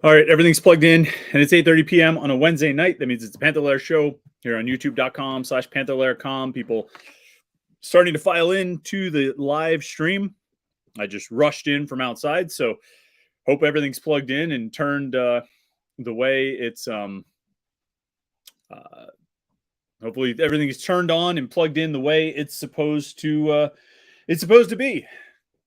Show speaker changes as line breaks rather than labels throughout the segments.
All right, everything's plugged in, and it's 8:30 p.m. on a Wednesday night. That means it's the Panther-Lair Show here on youtube.com/Panther-Lair.com. People starting to file in to the live stream. I just rushed in from outside, so hope everything's plugged in and turned the way it's hopefully everything is turned on and plugged in the way it's supposed to be.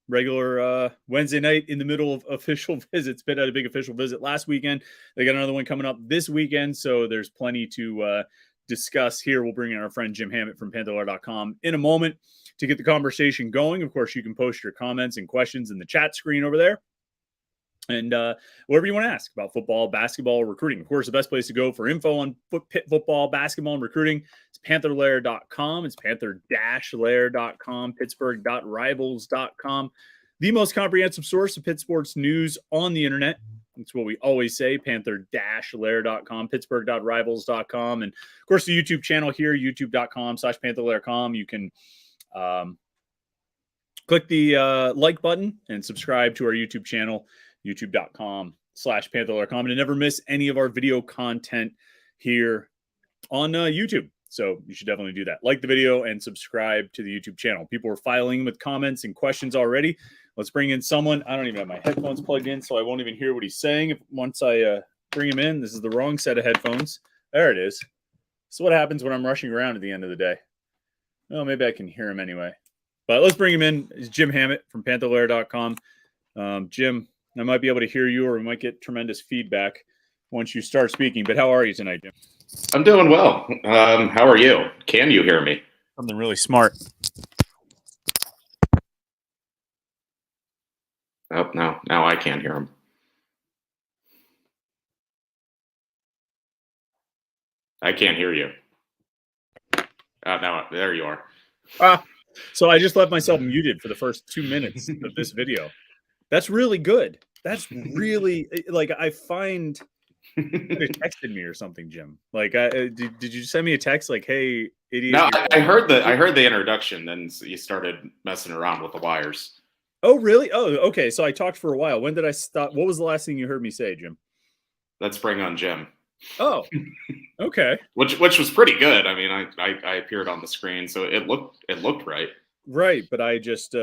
Regular Wednesday night in the middle of official visits. Pitt had a big official visit last weekend. They got another one coming up this weekend, so there's plenty to discuss here. We'll bring in our friend Jim Hammett from Panther-Lair.com in a moment to get the conversation going. Of course, you can post your comments and questions in the chat screen over there. And whatever you want to ask about football, basketball, recruiting. Of course, the best place to go for info on Pitt football, basketball, and recruiting is Panther-Lair.com. It's Panther-Lair.com, Pittsburgh.rivals.com. The most comprehensive source of Pitt sports news on the internet. That's what we always say, Panther-Lair.com, Pittsburgh.rivals.com. And, of course, the YouTube channel here, youtube.com/Panther-Lair.com. You can click the like button and subscribe to our YouTube channel, youtube.com/Panther-Lair.com, and to never miss any of our video content here on YouTube. So you should definitely do that. Like the video and subscribe to the YouTube channel. People are filing with comments and questions already. Let's bring in someone. I don't even have my headphones plugged in, so I won't even hear what he's saying. Once I bring him in, this is the wrong set of headphones. There it is. So what happens when I'm rushing around at the end of the day? Well, maybe I can hear him anyway. But let's bring him in. It's Jim Hammett from Panther-Lair.com. Jim, I might be able to hear you, or we might get tremendous feedback once you start speaking. But how are you tonight, Jim?
I'm doing well. How are you? Can you hear me?
Something really smart.
Oh, no. Now I can't hear him. I can't hear you. Now, there you are.
So I just left myself muted for the first 2 minutes of this video. That's really good. That's really, like, I find you could have texted me or something, Jim. Like, did you send me a text like, "Hey, idiot"?
No, I heard the introduction, then you started messing around with the wires.
Oh, really? Oh, okay. So I talked for a while. When did I stop? What was the last thing you heard me say, Jim?
Let's bring on Jim.
Oh, okay.
Which was pretty good. I mean, I appeared on the screen, so it looked right.
Right, but I just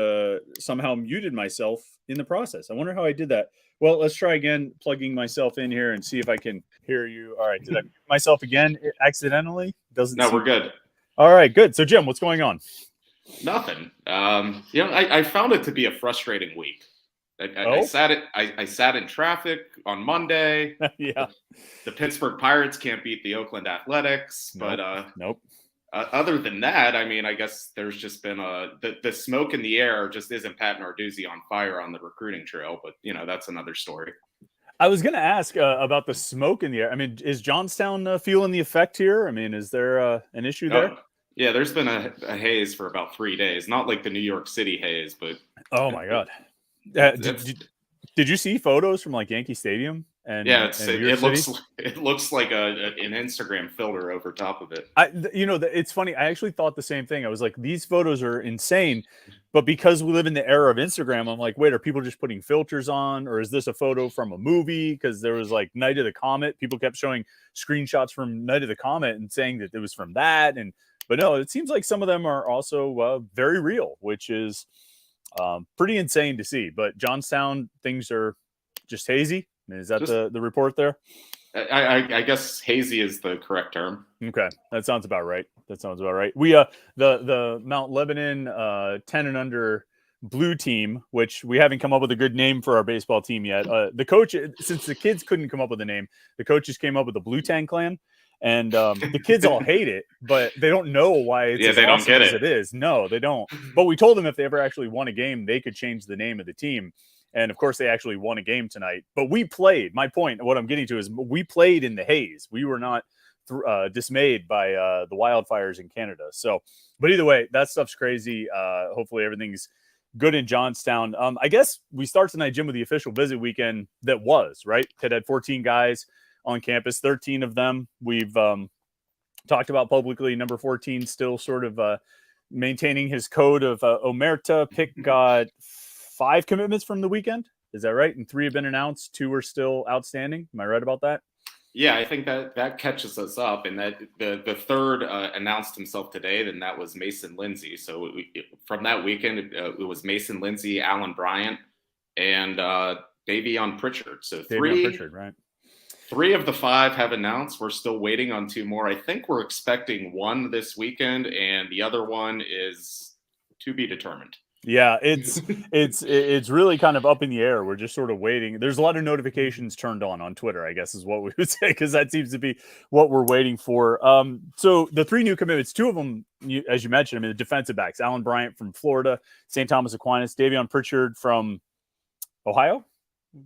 somehow muted myself in the process. I wonder how I did that. Well, let's try again, plugging myself in here and see if I can hear you. All right, did I mute myself again accidentally?
No, we're good.
All right, good. So, Jim, what's going on?
Nothing. I found it to be a frustrating week. I sat in traffic on Monday.
Yeah.
The Pittsburgh Pirates can't beat the Oakland Athletics, but
nope.
Other than that, I mean, I guess there's just been the smoke in the air just isn't Pat Narduzzi on fire on the recruiting trail, but that's another story.
I was going to ask about the smoke in the air. I mean, is Johnstown feeling the effect here? I mean, is there an issue there?
Yeah, there's been a haze for about 3 days. Not like the New York City haze, but
oh my God. Did you see photos from like Yankee Stadium? And
yeah, it looks like an Instagram filter over top of it.
It's funny. I actually thought the same thing. I was like, these photos are insane, but because we live in the era of Instagram, I'm like, wait, are people just putting filters on, or is this a photo from a movie? Because there was like Night of the Comet. People kept showing screenshots from Night of the Comet and saying that it was from that. But no, it seems like some of them are also very real, which is pretty insane to see. But Johnstown, things are just hazy. Is that the report there?
I guess hazy is the correct term.
Okay, that sounds about right. We the Mount Lebanon 10 and under blue team, which we haven't come up with a good name for our baseball team yet. The coach, since the kids couldn't come up with a name, the coaches came up with the Blue Tang Clan, and the kids all hate it, but they don't know why it's as awesome as it is. No, they don't. But we told them if they ever actually won a game, they could change the name of the team. And, of course, they actually won a game tonight. But we played. My point, what I'm getting to is we played in the haze. We were not dismayed by the wildfires in Canada. So, but either way, that stuff's crazy. Hopefully everything's good in Johnstown. I guess we start tonight, Jim, with the official visit weekend that was, right? Pitt had 14 guys on campus, 13 of them we've talked about publicly. Number 14 still sort of maintaining his code of omerta. Pitt got 5 commitments from the weekend. Is that right? And 3 have been announced. 2 are still outstanding. Am I right about that?
Yeah, I think that catches us up, and that the third announced himself today. Then that was Mason Lindsay. So from that weekend, it was Mason Lindsay, Alan Bryant, and Davion Pritchard. So
Davion Pritchard, right?
3 of the 5 have announced. We're still waiting on 2 more. I think we're expecting 1 this weekend, and the other one is to be determined.
Yeah, it's really kind of up in the air. We're just sort of waiting. There's a lot of notifications turned on Twitter, I guess is what we would say, because that seems to be what we're waiting for. So the 3 new commitments, 2 of them, as you mentioned, I mean, the defensive backs, Alan Bryant from Florida, St. Thomas Aquinas, Davion Pritchard from Ohio.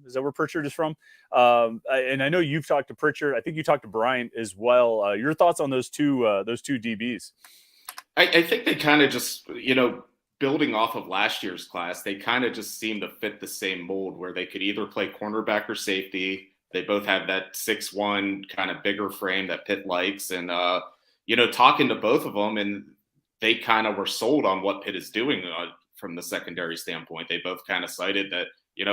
Is that where Pritchard is from? And I know you've talked to Pritchard. I think you talked to Bryant as well. Your thoughts on those two DBs?
I think they kind of just, building off of last year's class, they kind of just seem to fit the same mold where they could either play cornerback or safety. They both have that 6'1" kind of bigger frame that Pitt likes. And, talking to both of them, and they kind of were sold on what Pitt is doing from the secondary standpoint. They both kind of cited that,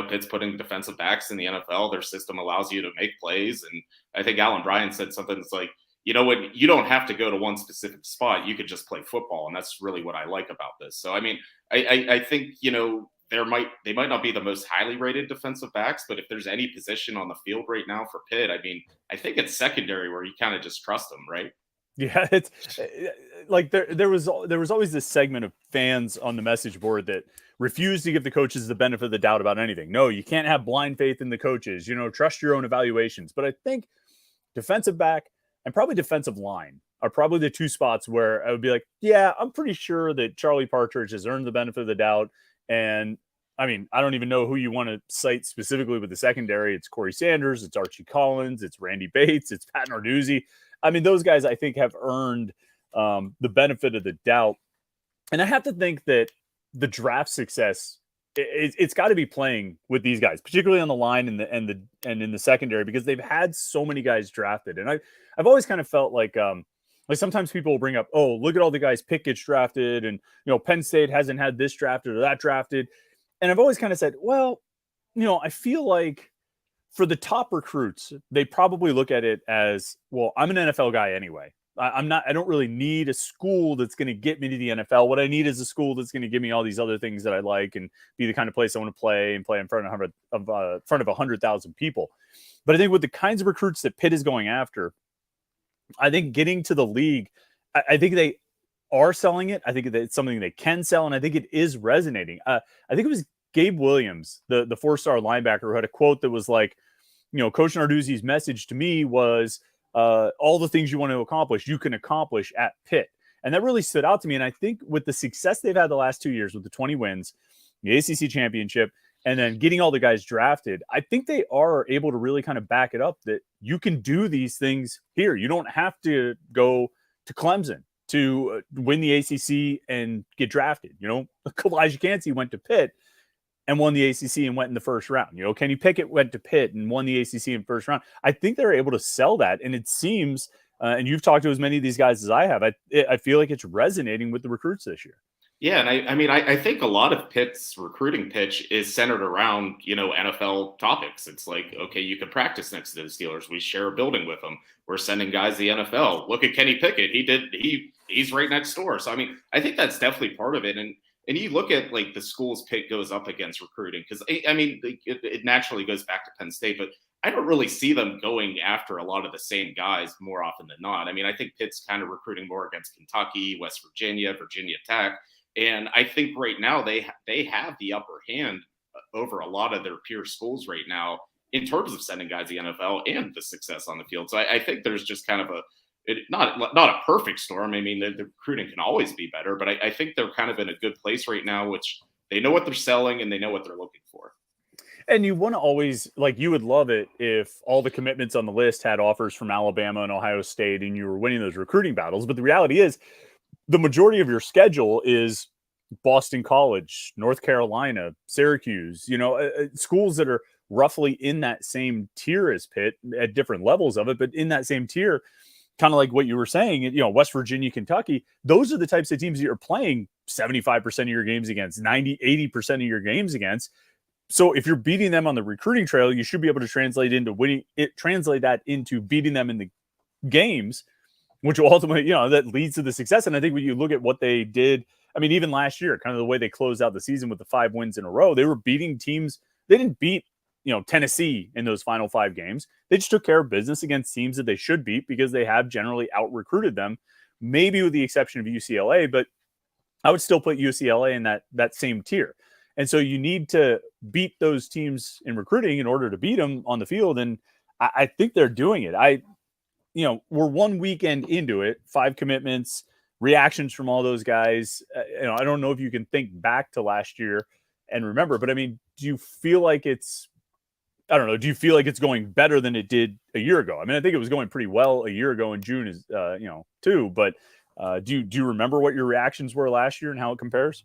Pitt's putting defensive backs in the NFL. Their system allows you to make plays. And I think Alan Bryan said something that's like, when you don't have to go to one specific spot, you could just play football. And that's really what I like about this. So, I mean, I think, they might not be the most highly rated defensive backs, but if there's any position on the field right now for Pitt, I mean, I think it's secondary where you kind of just trust them, right?
Yeah, it's like there was always this segment of fans on the message board that refused to give the coaches the benefit of the doubt about anything. No, you can't have blind faith in the coaches, trust your own evaluations. But I think defensive back and probably defensive line are probably the 2 spots where I would be like, yeah, I'm pretty sure that Charlie Partridge has earned the benefit of the doubt. And I mean, I don't even know who you want to cite specifically with the secondary. It's Corey Sanders, it's Archie Collins, it's Randy Bates, it's Pat Narduzzi. I mean, those guys, I think, have earned the benefit of the doubt. And I have to think that the draft success, it's got to be playing with these guys, particularly on the line and in the secondary, because they've had so many guys drafted. And I've always kind of felt like sometimes people will bring up, oh, look at all the guys Pitt gets drafted, and Penn State hasn't had this drafted or that drafted. And I've always kind of said, well, I feel like for the top recruits, they probably look at it as, well, I'm an NFL guy anyway. I don't really need a school that's going to get me to the NFL. What I need is a school that's going to give me all these other things that I like and be the kind of place I want to play and play in front of 100,000 people. But I think with the kinds of recruits that Pitt is going after, I think getting to the league, I think they are selling it. I think that it's something they can sell, and I think it is resonating. I think it was Gabe Williams, the 4-star linebacker, who had a quote that was like, Coach Narduzzi's message to me was, all the things you want to accomplish, you can accomplish at Pitt. And that really stood out to me. And I think with the success they've had the last 2 years with the 20 wins, the ACC championship, and then getting all the guys drafted, I think they are able to really kind of back it up that you can do these things here. You don't have to go to Clemson to win the ACC and get drafted. Elijah Cansey went to Pitt and won the ACC and went in the first round. Kenny Pickett went to Pitt and won the ACC in first round. I think they're able to sell that. And it seems, and you've talked to as many of these guys as I have, I feel like it's resonating with the recruits this year.
Yeah, and I think a lot of Pitt's recruiting pitch is centered around, NFL topics. It's like, okay, you can practice next to the Steelers. We share a building with them. We're sending guys to the NFL. Look at Kenny Pickett. He's right next door. So, I think that's definitely part of it. And you look at like the schools Pitt goes up against recruiting, because it naturally goes back to Penn State, but I don't really see them going after a lot of the same guys more often than not. I think Pitt's kind of recruiting more against Kentucky, West Virginia, Virginia Tech. And I think right now they have the upper hand over a lot of their peer schools right now in terms of sending guys to the NFL and the success on the field. So I think there's just kind of not a perfect storm. The recruiting can always be better, but I think they're kind of in a good place right now, which they know what they're selling and they know what they're looking for.
And you want to always, like, you would love it if all the commitments on the list had offers from Alabama and Ohio State and you were winning those recruiting battles. But the reality is the majority of your schedule is Boston College, North Carolina, Syracuse, schools that are roughly in that same tier as Pitt at different levels of it, but in that same tier, kind of like what you were saying, West Virginia, Kentucky, those are the types of teams that you're playing 75% of your games against, 90, 80% of your games against. So if you're beating them on the recruiting trail, you should be able to translate that into beating them in the games, which will ultimately, that leads to the success. And I think when you look at what they did, I mean, even last year, kind of the way they closed out the season with the 5 wins in a row, they were beating teams. They didn't beat, Tennessee in those final 5 games. They just took care of business against teams that they should beat because they have generally out-recruited them, maybe with the exception of UCLA, but I would still put UCLA in that same tier. And so you need to beat those teams in recruiting in order to beat them on the field. And I think they're doing it. We're 1 weekend into it, 5 commitments, reactions from all those guys. I don't know if you can think back to last year and remember, but I mean, do you feel like it's going better than it did a year ago? I mean, I think it was going pretty well a year ago in June too, but do you remember what your reactions were last year and how it compares?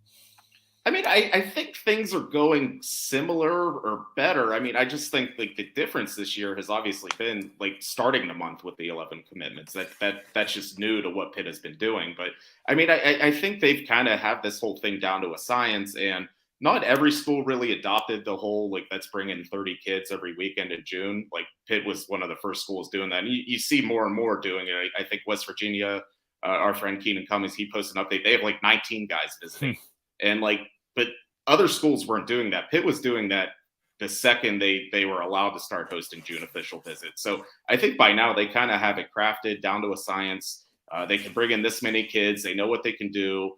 I mean, I think things are going similar or better. I mean, I just think like the difference this year has obviously been like starting the month with the 11 commitments. That's just new to what Pitt has been doing. But I mean, I think they've kind of have this whole thing down to a science, and not every school really adopted the whole like let's bring in 30 kids every weekend in June. Like Pitt was one of the first schools doing that, and you see more and more doing it. I think West Virginia, our friend Keenan Cummings, he posted an update. They have like 19 guys visiting. And but other schools weren't doing that. Pitt was doing that the second they were allowed to start hosting June official visits. So I think by now they kind of have it crafted down to a science. They can bring in this many kids. They know what they can do.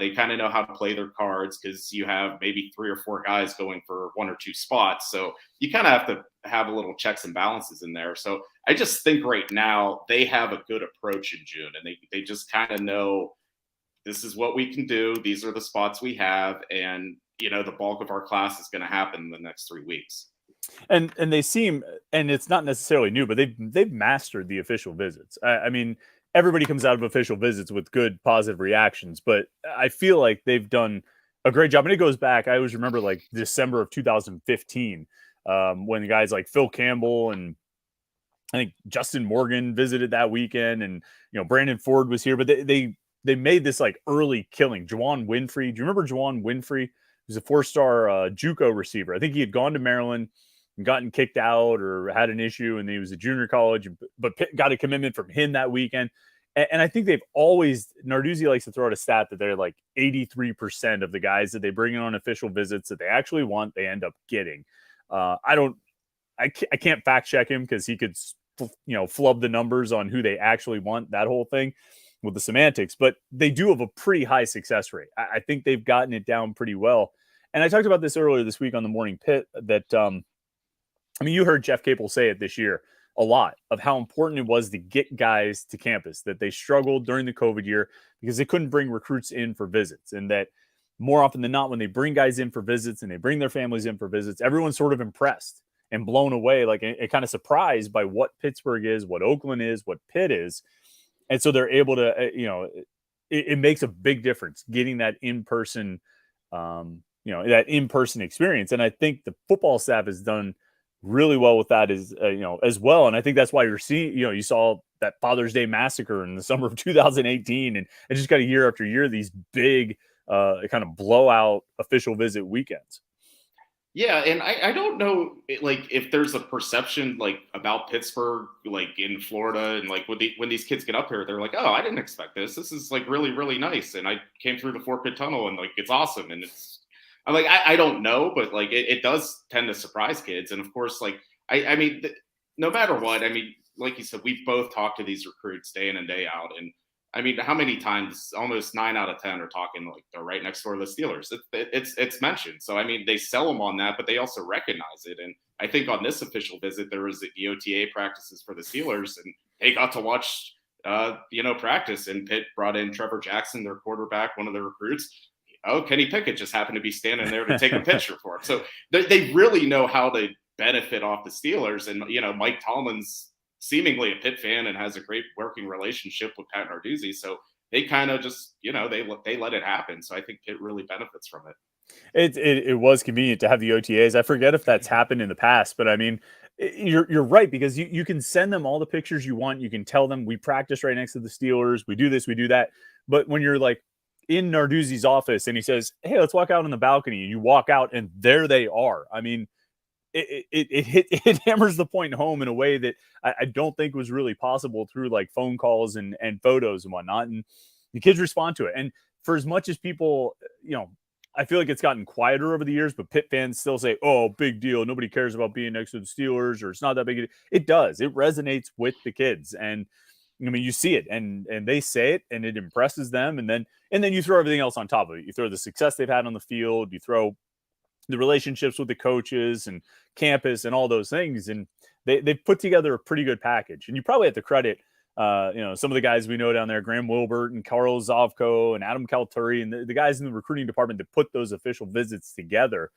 They kind of know how to play their cards because you have maybe 3 or 4 guys going for 1 or 2 spots. So you kind of have to have a little checks and balances in there. So I just think right now they have a good approach in June, and they just kind of know this is what we can do. These are the spots we have. And, the bulk of our class is going to happen in the next 3 weeks.
And they seem, and it's not necessarily new, but they've mastered the official visits. I mean, everybody comes out of official visits with good, positive reactions, but I feel like they've done a great job. And it goes back, I always remember like December of 2015, when guys like Phil Campbell and I think Justin Morgan visited that weekend, and, Brandon Ford was here, but they made this like early killing. Juwan Winfrey. Do you remember Juwan Winfrey? He was a 4-star JUCO receiver. I think he had gone to Maryland and gotten kicked out or had an issue, and he was a junior college, but Pitt got a commitment from him that weekend. And I think they've always, Narduzzi likes to throw out a stat that they're like 83% of the guys that they bring in on official visits that they actually want, they end up getting. I can't fact check him because he could, flub the numbers on who they actually want, that whole thing with the semantics, but they do have a pretty high success rate. I think they've gotten it down pretty well. And I talked about this earlier this week on the Morning Pit that, you heard Jeff Capel say it this year a lot of how important it was to get guys to campus, that they struggled during the COVID year because they couldn't bring recruits in for visits. And that more often than not, when they bring guys in for visits and they bring their families in for visits, everyone's sort of impressed and blown away, like it kind of surprised by what Pittsburgh is, what Oakland is, what Pitt is. And so they're able to, it makes a big difference getting that in-person, that in-person experience. And I think the football staff has done really well with that as well. And I think that's why you're seeing, you saw that Father's Day massacre in the summer of 2018, and it just got year after year, these big kind of blowout official visit weekends.
Yeah, and I don't know, like, if there's a perception, like, about Pittsburgh, like, in Florida, and, like, when these kids get up here, they're like, oh, I didn't expect this. This is, like, really, really nice. And I came through the Fort Pitt Tunnel, and, like, it's awesome. And I'm like, I don't know, but, like, it does tend to surprise kids. And, of course, like, I mean, no matter what, I mean, like you said, we both talk to these recruits day in and day out. And I mean, how many times? Almost 9 out of 10 are talking like they're right next door to the Steelers. It's mentioned. So I mean, they sell them on that, but they also recognize it. And I think on this official visit, there was the OTA practices for the Steelers, and they got to watch, practice. And Pitt brought in Trevor Jackson, their quarterback, one of the recruits. Oh, Kenny Pickett just happened to be standing there to take a picture for him. So they really know how to benefit off the Steelers. And Mike Tomlin's seemingly a Pitt fan and has a great working relationship with Pat Narduzzi. So they kind of just, they let it happen. So I think Pitt really benefits from it.
It was convenient to have the OTAs. I forget if that's happened in the past, but I mean, you're right, because you can send them all the pictures you want. You can tell them we practice right next to the Steelers. We do this, we do that. But when you're like, in Narduzzi's office and he says, "Hey, let's walk out on the balcony." And you walk out and there they are. I mean, it hammers the point home in a way that I don't think was really possible through like phone calls and photos and whatnot. And the kids respond to it. And for as much as people, I feel like it's gotten quieter over the years, but Pitt fans still say, "Oh, big deal. Nobody cares about being next to the Steelers," or "It's not that big a deal." It does. It resonates with the kids. And I mean, you see it and they say it and it impresses them. And then you throw everything else on top of it. You throw the success they've had on the field, you throw the relationships with the coaches and campus and all those things. And they've put together a pretty good package. And you probably have to credit, some of the guys we know down there, Graham Wilbert and Carl Zovko and Adam Kalturi and the guys in the recruiting department that put those official visits together,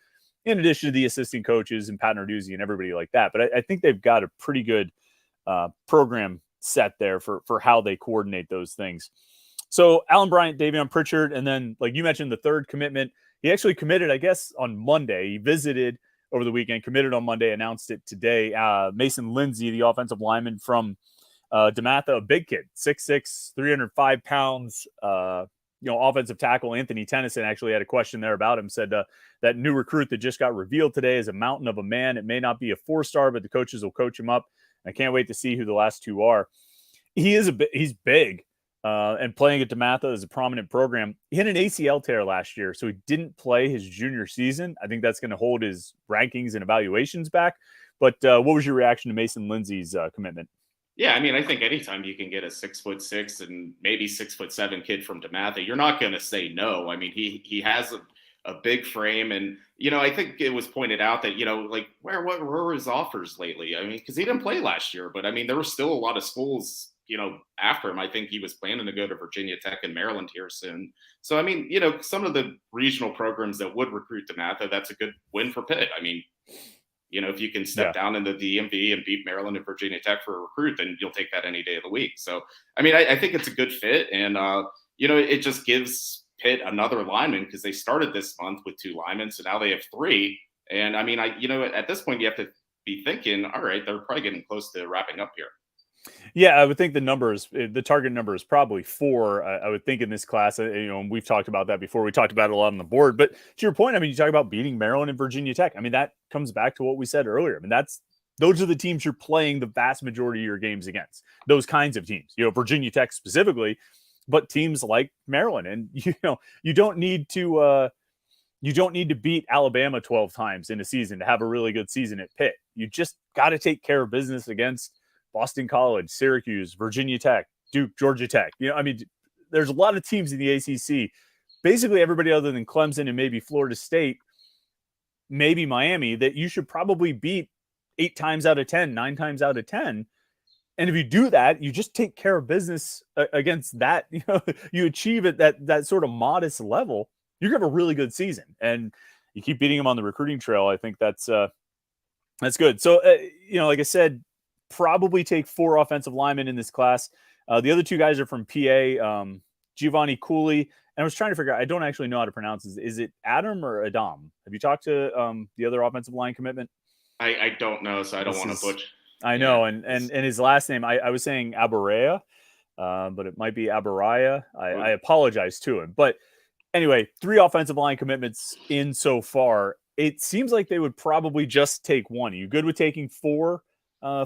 in addition to the assistant coaches and Pat Narduzzi and everybody like that. But I think they've got a pretty good program set there for how they coordinate those things. So Alan Bryant, Davion Pritchard, and then, like you mentioned, the third commitment. He actually committed, I guess, on Monday. He visited over the weekend, committed on Monday, announced it today. Mason Lindsay, the offensive lineman from DeMatha, a big kid, 6'6", 305 pounds, offensive tackle. Anthony Tennyson actually had a question there about him, said that new recruit that just got revealed today is a mountain of a man. It may not be a 4-star, but the coaches will coach him up. I can't wait to see who the last two are. He's big. And playing at DeMatha is a prominent program. He had an ACL tear last year, so he didn't play his junior season. I think that's going to hold his rankings and evaluations back. But what was your reaction to Mason Lindsay's commitment?
Yeah, I mean, I think anytime you can get a 6'6" and maybe 6'7" kid from DeMatha, you're not going to say no. I mean, he has a big frame, and I think it was pointed out that like where were his offers lately? I mean, because he didn't play last year, but I mean, there were still a lot of schools after him. I think he was planning to go to Virginia Tech and Maryland here soon. So, I mean, some of the regional programs that would recruit DeMatha, that's a good win for Pitt. I mean, if you can step down in the DMV and beat Maryland and Virginia Tech for a recruit, then you'll take that any day of the week. So, I mean, I think it's a good fit. And, it just gives Pitt another lineman because they started this month with 2 linemen. So now they have 3. And, I mean, at this point, you have to be thinking, all right, they're probably getting close to wrapping up here.
Yeah, I would think the target number is probably 4. I would think in this class, and we've talked about that before. We talked about it a lot on the board. But to your point, I mean, you talk about beating Maryland and Virginia Tech. I mean, that comes back to what we said earlier. I mean, those are the teams you're playing the vast majority of your games against. Those kinds of teams, Virginia Tech specifically, but teams like Maryland. And you don't need to beat Alabama 12 times in a season to have a really good season at Pitt. You just got to take care of business against Boston College, Syracuse, Virginia Tech, Duke, Georgia Tech. I mean, there's a lot of teams in the ACC. Basically, everybody other than Clemson and maybe Florida State, maybe Miami, that you should probably beat 8 times out of 10, 9 times out of 10. And if you do that, you just take care of business against that. You achieve it that sort of modest level, you're gonna have a really good season. And you keep beating them on the recruiting trail. I think that's good. So like I said, probably take 4 offensive linemen in this class. The other 2 guys are from PA, Giovanni Cooley. And I was trying to figure out, I don't actually know how to pronounce this. Is it Adam or Adam? Have you talked to the other offensive line commitment?
I don't know, so I don't want to butcher.
I know. And his last name, I was saying Abaraya, but it might be Abaraya. I apologize to him. But anyway, 3 offensive line commitments in so far. It seems like they would probably just take 1. Are you good with taking 4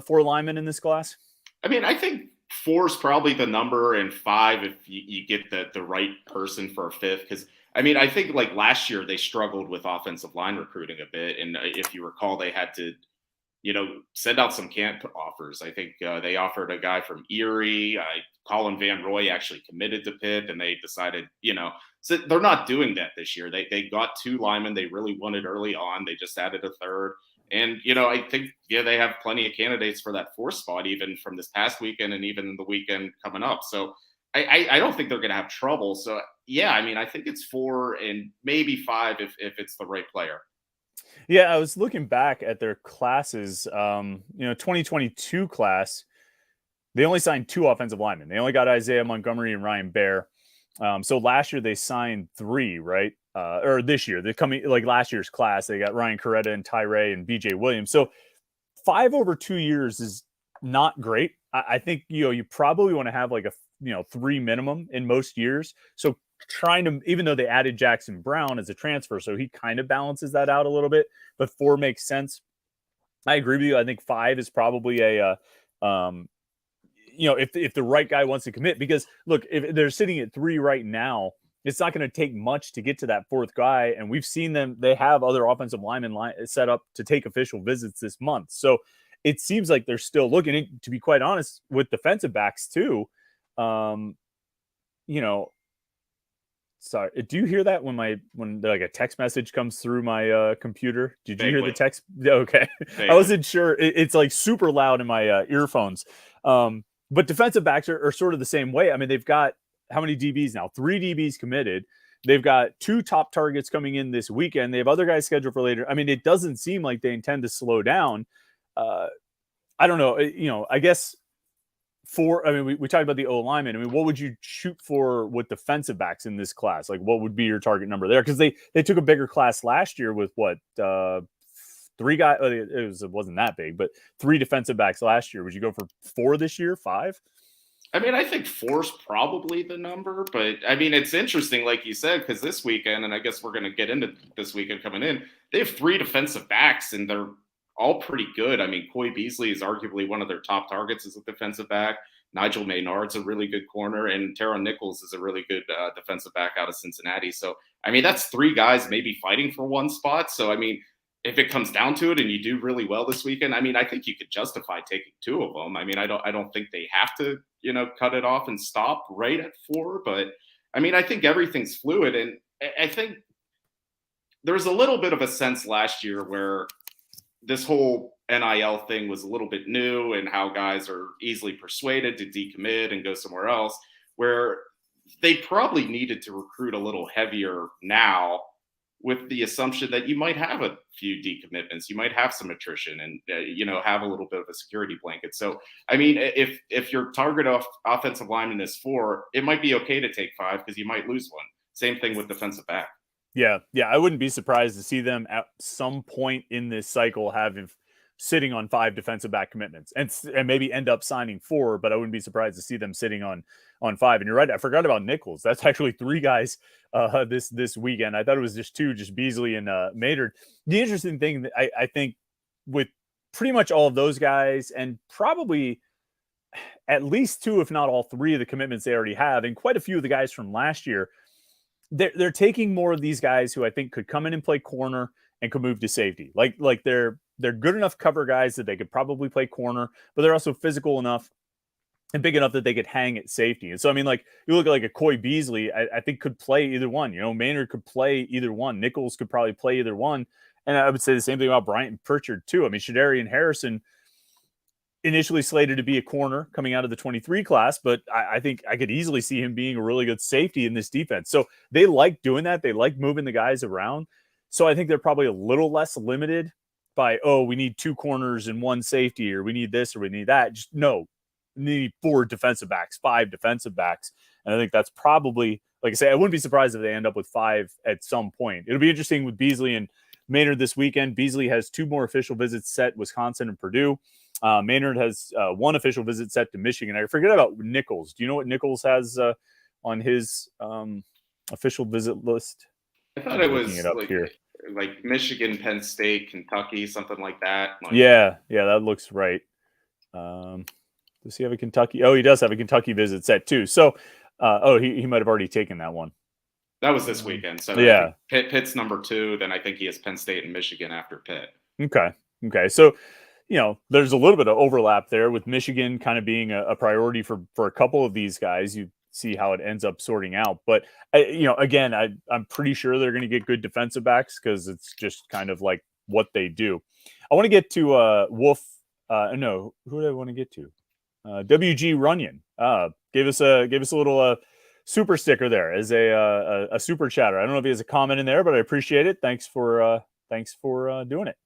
linemen in this class?
I mean, I think 4 is probably the number, and 5 if you get the right person for a 5th. Because I mean, I think like last year they struggled with offensive line recruiting a bit, and if you recall, they had to send out some camp offers. I think they offered a guy from Erie. Colin Van Roy actually committed to Pitt, and they decided, so they're not doing that this year. They got 2 linemen they really wanted early on. They just added a 3rd. And, I think, they have plenty of candidates for that 4th spot, even from this past weekend and even the weekend coming up. So I don't think they're going to have trouble. So, yeah, I mean, I think it's 4 and maybe 5 if it's the right player.
Yeah, I was looking back at their classes. 2022 class, they only signed 2 offensive linemen. They only got Isaiah Montgomery and Ryan Baer. So last year they signed 3, right? Or this year, they're coming like last year's class. They got Ryan Coretta and Tyree and BJ Williams. So 5 over 2 years is not great. I think, you probably want to have like a, 3 minimum in most years. So trying to, even though they added Jackson Brown as a transfer, so he kind of balances that out a little bit. But 4 makes sense. I agree with you. I think 5 is probably if the right guy wants to commit, because look, if they're sitting at 3 right now, it's not going to take much to get to that 4th guy. And we've seen them, they have other offensive linemen set up to take official visits this month. So it seems like they're still looking, to be quite honest, with defensive backs too. Sorry, do you hear that when like a text message comes through my computer? Did you hear the text? Okay. I wasn't sure. It's like super loud in my earphones. But defensive backs are sort of the same way. I mean, they've got how many DBs now? 3 DBs committed. They've got 2 top targets coming in this weekend. They have other guys scheduled for later. I mean, it doesn't seem like they intend to slow down. I don't know. I guess we talked about the O lineman. I mean, what would you shoot for with defensive backs in this class? Like, what would be your target number there? Because they took a bigger class last year with 3 guys. It wasn't that big, but 3 defensive backs last year. Would you go for 4 this year? 5?
I mean, I think 4's probably the number, but I mean, it's interesting, like you said, because this weekend, and I guess we're going to get into this weekend coming in, they have 3 defensive backs, and they're all pretty good. I mean, Coy Beasley is arguably one of their top targets as a defensive back. Nigel Maynard's a really good corner, and Tara Nichols is a really good defensive back out of Cincinnati. So, I mean, that's 3 guys maybe fighting for one spot. So, I mean, if it comes down to it and you do really well this weekend, I mean, I think you could justify taking 2 of them. I mean, I don't think they have to, cut it off and stop right at 4. But I mean, I think everything's fluid. And I think there was a little bit of a sense last year where this whole NIL thing was a little bit new, and how guys are easily persuaded to decommit and go somewhere else, where they probably needed to recruit a little heavier now, with the assumption that you might have a few decommitments, you might have some attrition, and have a little bit of a security blanket. So, I mean, if your target offensive lineman is 4, it might be okay to take 5 because you might lose one. Same thing with defensive back.
Yeah, I wouldn't be surprised to see them at some point in this cycle sitting on 5 defensive back commitments, and maybe end up signing 4. But I wouldn't be surprised to see them sitting on 5. And you're right, I forgot about Nichols. That's actually 3 guys this weekend. I thought it was just 2, just Beasley and Maynard. The interesting thing that I think with pretty much all of those guys, and probably at least 2, if not all 3 of the commitments they already have, and quite a few of the guys from last year, they're taking more of these guys who I think could come in and play corner and could move to safety. Like they're good enough cover guys that they could probably play corner, but they're also physical enough and big enough that they could hang at safety. And so, I mean, like, you look at like a Coy Beasley, I think could play either one. Maynard could play either one. Nichols could probably play either one. And I would say the same thing about Bryant Pritchard too. I mean, Shadarian Harrison initially slated to be a corner coming out of the 23 class, but I think I could easily see him being a really good safety in this defense. So they like doing that. They like moving the guys around. So I think they're probably a little less limited by, we need 2 corners and 1 safety, or we need this, or we need that. Just no, we need 4 defensive backs, 5 defensive backs. And I think that's probably, like I say, I wouldn't be surprised if they end up with 5 at some point. It'll be interesting with Beasley and Maynard this weekend. Beasley has 2 more official visits set, Wisconsin and Purdue. Maynard has 1 official visit set to Michigan. I forget about Nichols. Do you know what Nichols has on his official visit list?
I thought it was like Michigan, Penn State, Kentucky, something like that.
Yeah, that looks right. Does he have a Kentucky? Oh, he does have a Kentucky visit set too. So, he might have already taken that one.
That was this weekend. So
yeah,
Pitt's number 2. Then I think he has Penn State and Michigan after Pitt.
Okay. So, there's a little bit of overlap there with Michigan kind of being a priority for a couple of these guys. You see how it ends up sorting out. But, again, I'm pretty sure they're going to get good defensive backs because it's just kind of like what they do. I want to get to Wolf. No, who do I want to get to? WG Runyon gave us a little super sticker there as a super chatter. I don't know if he has a comment in there, but I appreciate it. Thanks for doing it.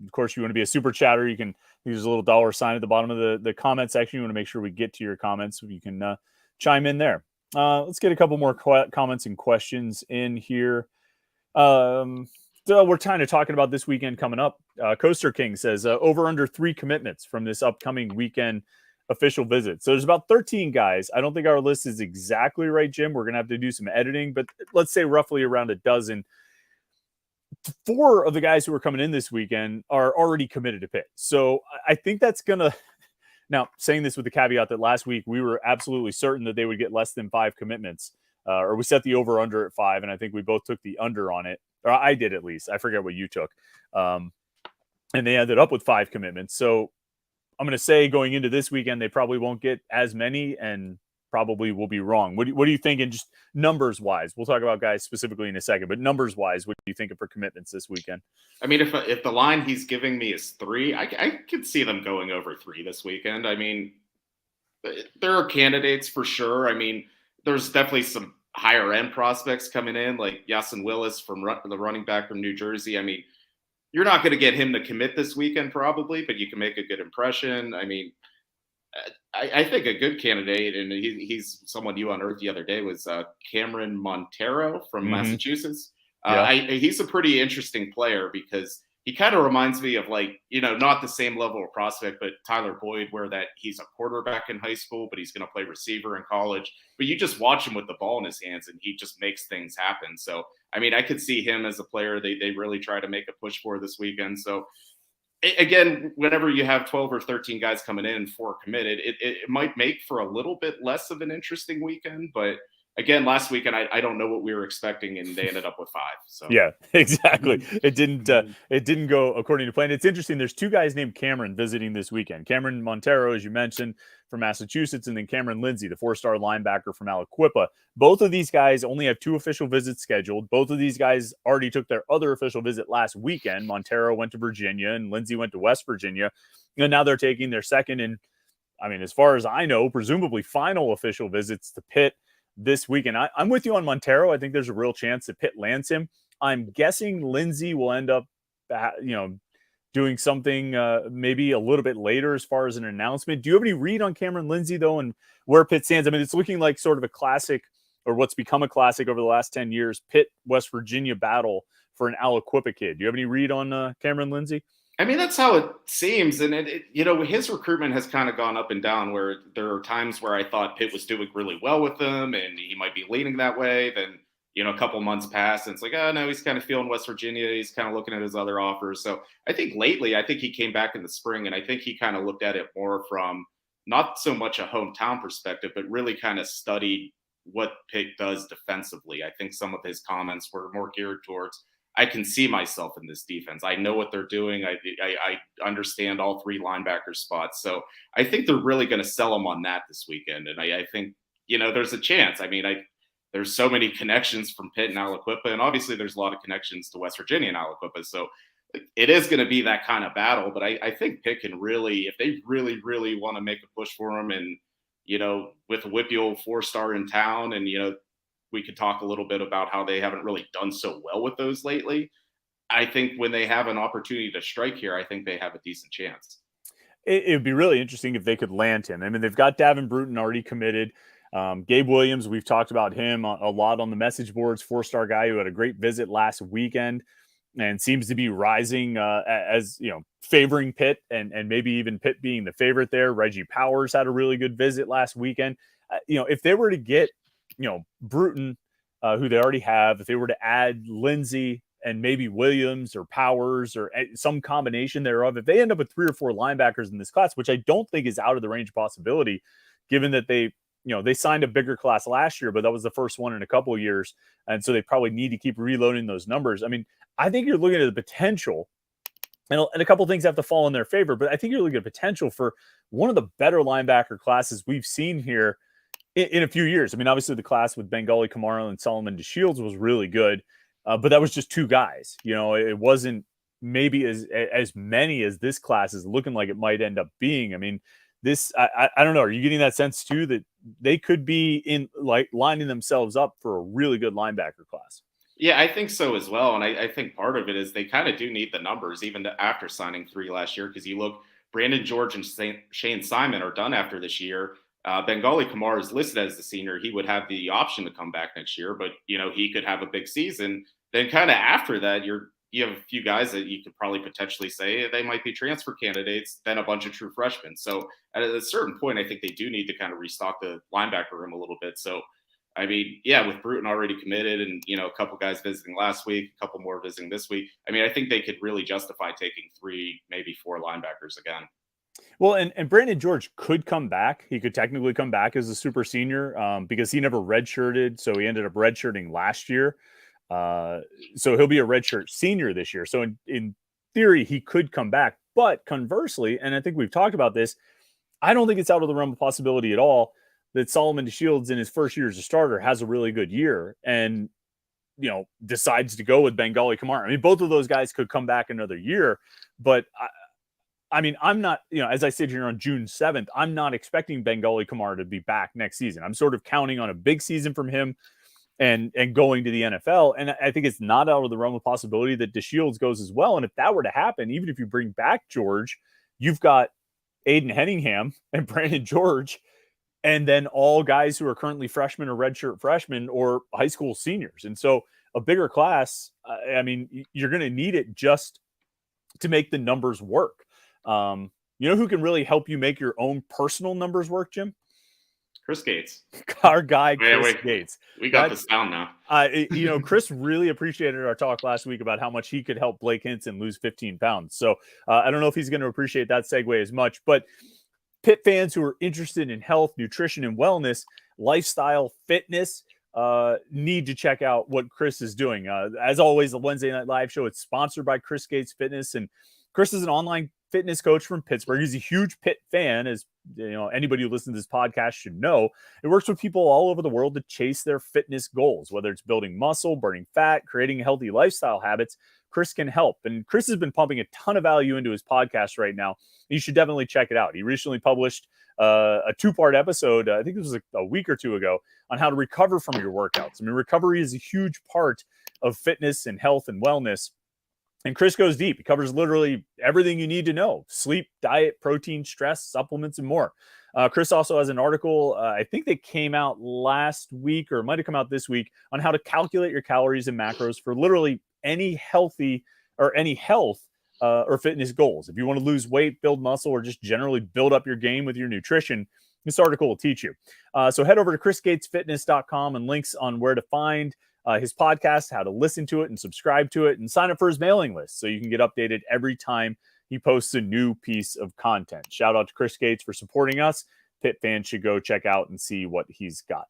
Of course, you want to be a super chatter, you can use a little $sign at the bottom of the comment section. You want to make sure we get to your comments, so you can chime in there. Let's get a couple more comments and questions in here. So we're kind of talking about this weekend coming up. Coaster King says over under 3 commitments from this upcoming weekend official visits. So there's about 13 guys. I don't think our list is exactly right, Jim. We're going to have to do some editing, but let's say roughly around a dozen. 4 of the guys who are coming in this weekend are already committed to Pitt. So I think that's going to, now saying this with the caveat that last week we were absolutely certain that they would get less than 5 commitments, or we set the over under at 5. And I think we both took the under on it, or I did at least. I forget what you took. And they ended up with 5 commitments. So I'm going to say going into this weekend, they probably won't get as many and probably will be wrong. What do you think in just numbers wise? We'll talk about guys specifically in a second, but numbers wise, what do you think for commitments this weekend?
I mean, if the line he's giving me is 3, I could see them going over 3 this weekend. I mean, there are candidates for sure. I mean, there's definitely some higher end prospects coming in, like Yasin Willis from the running back from New Jersey. I mean, you're not going to get him to commit this weekend probably, but you can make a good impression. I mean, I think a good candidate, and he's someone you unearthed the other day, was Cameron Montero from Massachusetts. He's a pretty interesting player because he kind of reminds me of, like, not the same level of prospect, but Tyler Boyd, where that he's a quarterback in high school, but he's going to play receiver in college. But you just watch him with the ball in his hands, and he just makes things happen. So, I mean, I could see him as a player they really try to make a push for this weekend. So, again, whenever you have 12 or 13 guys coming in, 4 committed, it might make for a little bit less of an interesting weekend. But again, last weekend, I don't know what we were expecting, and they ended up with 5. So
yeah, exactly. It didn't go according to plan. It's interesting. There's 2 guys named Cameron visiting this weekend. Cameron Montero, as you mentioned, from Massachusetts, and then Cameron Lindsay, the 4-star linebacker from Aliquippa. Both of these guys only have 2 official visits scheduled. Both of these guys already took their other official visit last weekend. Montero went to Virginia, and Lindsay went to West Virginia. And now they're taking their second and, I mean, as far as I know, presumably final official visits to Pitt this weekend. I'm with you on Montero. I think there's a real chance that Pitt lands him. I'm guessing Lindsay will end up, doing something maybe a little bit later as far as an announcement. Do you have any read on Cameron Lindsay, though, and where Pitt stands? I mean, it's looking like sort of a classic, or what's become a classic over the last 10 years, Pitt, West Virginia battle for an Aliquippa kid. Do you have any read on Cameron Lindsay?
I mean, that's how it seems. And, his recruitment has kind of gone up and down, where there are times where I thought Pitt was doing really well with him and he might be leaning that way. Then, a couple months pass and it's like, oh, no, he's kind of feeling West Virginia. He's kind of looking at his other offers. So I think lately, I think he came back in the spring, and I think he kind of looked at it more from not so much a hometown perspective, but really kind of studied what Pitt does defensively. I think some of his comments were more geared towards, I can see myself in this defense. I know what they're doing. I understand all 3 linebacker spots. So I think they're really going to sell him on that this weekend. And I think, there's a chance. I mean, there's so many connections from Pitt and Aliquippa, and obviously there's a lot of connections to West Virginia and Aliquippa. So it is going to be that kind of battle. But I think Pitt can really, if they really, really want to make a push for him, and, with a WPIAL 4-star in town, and, we could talk a little bit about how they haven't really done so well with those lately. I think when they have an opportunity to strike here, I think they have a decent chance.
It would be really interesting if they could land him. I mean, they've got Davin Bruton already committed. Gabe Williams, we've talked about him a lot on the message boards, 4-star guy who had a great visit last weekend and seems to be rising as, favoring Pitt and maybe even Pitt being the favorite there. Reggie Powers had a really good visit last weekend. If they were to get, Bruton, who they already have, if they were to add Lindsay and maybe Williams or Powers or some combination thereof, if they end up with 3 or 4 linebackers in this class, which I don't think is out of the range of possibility, given that they signed a bigger class last year, but that was the first one in a couple of years. And so they probably need to keep reloading those numbers. I mean, I think you're looking at the potential, and a couple of things have to fall in their favor, but I think you're looking at potential for one of the better linebacker classes we've seen here in a few years. I mean, obviously the class with Bengali Kamara and Solomon DeShields was really good, but that was just 2 guys. It wasn't maybe as many as this class is looking like it might end up being. I mean, this, I don't know. Are you getting that sense too, that they could be in like lining themselves up for a really good linebacker class?
Yeah, I think so as well. And I think part of it is they kind of do need the numbers, even after signing 3 last year, because you look, Brandon George and Shane Simon are done after this year. Bengali Kamara is listed as the senior. He would have the option to come back next year, but he could have a big season. Then kind of after that, you're you have a few guys that you could probably potentially say they might be transfer candidates, then a bunch of true freshmen. So at a certain point, I think they do need to kind of restock the linebacker room a little bit. So, I mean, yeah, with Bruton already committed and, a couple guys visiting last week, a couple more visiting this week, I mean, I think they could really justify taking 3, maybe 4 linebackers again.
Well, and Brandon George could come back. He could technically come back as a super senior because he never redshirted. So he ended up redshirting last year. So he'll be a redshirt senior this year. So in theory, he could come back. But conversely, and I think we've talked about this, I don't think it's out of the realm of possibility at all that Solomon DeShields in his first year as a starter has a really good year and, decides to go with Bengali Kamara. I mean, both of those guys could come back another year, but I mean, I'm not, as I sit here on June 7th, I'm not expecting Bengali Kamara to be back next season. I'm sort of counting on a big season from him and going to the NFL. And I think it's not out of the realm of possibility that DeShields goes as well. And if that were to happen, even if you bring back George, you've got Aiden Henningham and Brandon George, and then all guys who are currently freshmen or redshirt freshmen or high school seniors. And so a bigger class, I mean, you're going to need it just to make the numbers work. You know who can really help you make your own personal numbers work, Jim?
Chris Gates.
Our guy, Chris Gates.
We got this down now.
Chris really appreciated our talk last week about how much he could help Blake Hinson lose 15 pounds. So I don't know if he's going to appreciate that segue as much, but Pitt fans who are interested in health, nutrition, and wellness, lifestyle, fitness, need to check out what Chris is doing. As always, the Wednesday Night Live Show, it's sponsored by Chris Gates Fitness, and Chris is an online fitness coach from Pittsburgh. He's a huge Pitt fan, as anybody who listens to this podcast should know. It works with people all over the world to chase their fitness goals, whether it's building muscle, burning fat, creating healthy lifestyle habits. Chris can help. And Chris has been pumping a ton of value into his podcast right now. You should definitely check it out. He recently published a 2-part episode, I think it was a week or 2 ago, on how to recover from your workouts. I mean, recovery is a huge part of fitness and health and wellness. And Chris goes deep. He covers literally everything you need to know: sleep, diet, protein, stress, supplements, and more. Chris also has an article, I think that came out last week or it might have come out this week, on how to calculate your calories and macros for literally any healthy or any health or fitness goals. If you want to lose weight, build muscle, or just generally build up your game with your nutrition, this article will teach you. So head over to chrisgatesfitness.com and links on where to find his podcast, how to listen to it and subscribe to it, and sign up for his mailing list so you can get updated every time he posts a new piece of content. Shout out to Chris Gates for supporting us. Pitt fans should go check out and see what he's got.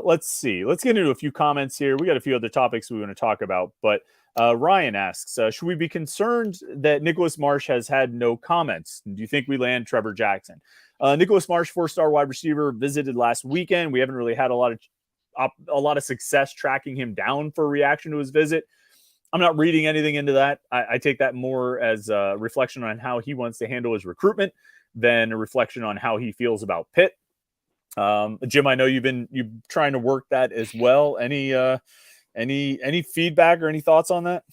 Let's see. Let's get into a few comments here. We got a few other topics we want to talk about, but Ryan asks, should we be concerned that Nicholas Marsh has had no comments? Do you think we land Trevor Jackson? Nicholas Marsh, 4-star wide receiver, visited last weekend. We haven't really had a lot of success tracking him down for a reaction to his visit. I'm not reading anything into that. I take that more as a reflection on how he wants to handle his recruitment than a reflection on how he feels about Pitt. Jim, I know you're trying to work that as well. Any feedback or any thoughts on that?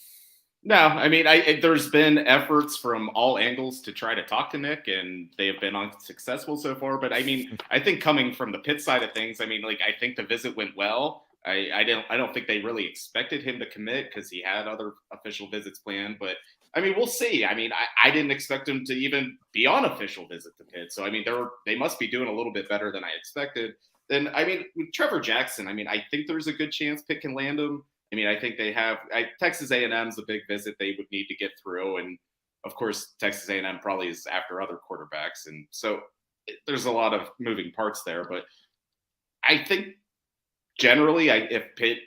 No, I mean, there's been efforts from all angles to try to talk to Nick, and they have been unsuccessful so far. But I mean, I think coming from the Pitt side of things, I mean, like, I think the visit went well. I don't think they really expected him to commit because he had other official visits planned. But I mean, we'll see. I mean, I didn't expect him to even be on official visit to Pitt. So I mean, they must be doing a little bit better than I expected. Then I mean, with Trevor Jackson, I mean, I think there's a good chance Pitt can land him. I mean, I think they have Texas A&M's a big visit they would need to get through. And of course, Texas A&M probably is after other quarterbacks. And so there's a lot of moving parts there. But I think generally, if Pitt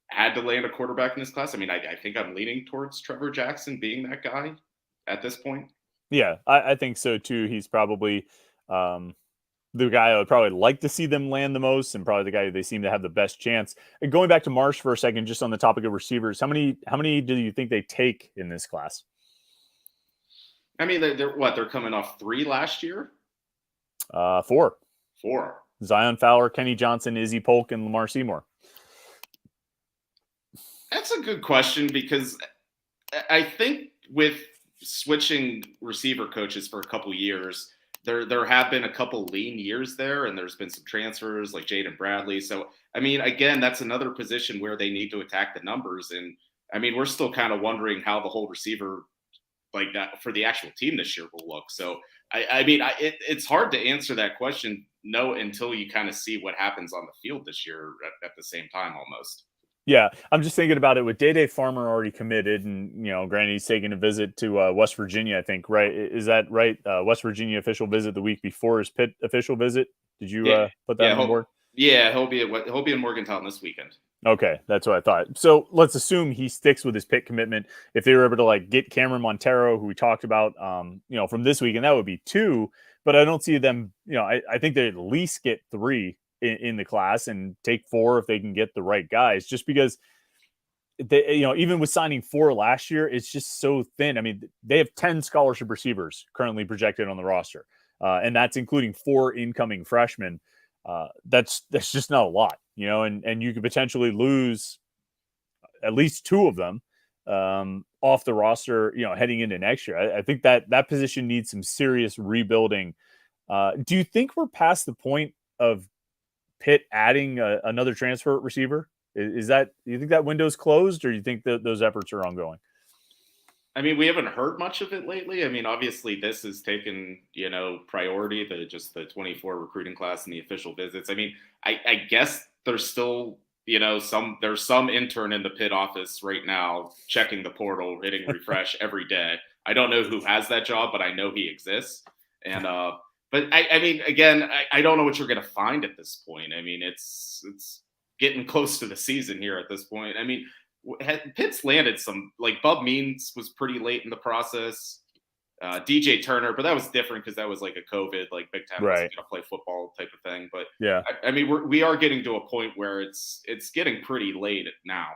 had to land a quarterback in this class, I mean, I think I'm leaning towards Trevor Jackson being that guy at this point.
Yeah, I think so too. He's probably the guy I would probably like to see them land the most, and probably the guy they seem to have the best chance. And going back to Marsh for a second, just on the topic of receivers, how many do you think they take in this class?
I mean, they're coming off 3 last year?
4.
4.
Zion Fowler, Kenny Johnson, Izzy Polk, and Lamar Seymour.
That's a good question, because I think with switching receiver coaches for a couple years, there have been a couple lean years there, and there's been some transfers like Jaden Bradley. So, I mean, again, that's another position where they need to attack the numbers. And I mean, we're still kind of wondering how the whole receiver like that for the actual team this year will look. So I mean, it's hard to answer that question no until you kind of see what happens on the field this year at the same time almost.
Yeah, I'm just thinking about it with Day Farmer already committed, and granted he's taking a visit to West Virginia. I think right is that right? West Virginia official visit the week before his Pitt official visit. Did you
Yeah,
put that on the board?
he'll be in Morgantown this weekend.
Okay, that's what I thought. So let's assume he sticks with his Pitt commitment. If they were able to like get Cameron Montero, who we talked about, from this week, and that would be 2. But I don't see them. I think they at least get 3 in the class and take 4 if they can get the right guys. Just because they, even with signing 4 last year, it's just so thin. I mean, they have 10 scholarship receivers currently projected on the roster, and that's including 4 incoming freshmen. That's just not a lot, and you could potentially lose at least 2 of them off the roster, heading into next year. I think that position needs some serious rebuilding. Do you think we're past the point of Pitt adding another transfer receiver? Do you think that window's closed, or do you think that those efforts are ongoing?
I mean, we haven't heard much of it lately. I mean, obviously, this has taken priority, the 24 recruiting class and the official visits. I mean, I guess there's still there's some intern in the Pitt office right now checking the portal, hitting refresh every day. I don't know who has that job, but I know he exists. And but I mean, again, I don't know what you're going to find at this point. I mean, it's getting close to the season here at this point. I mean, Pitt's landed some, like Bub Means was pretty late in the process. DJ Turner, but that was different because that was like a COVID, like Big Ten wasn't going to play football type of thing. But
yeah,
I mean, we are getting to a point where it's getting pretty late now.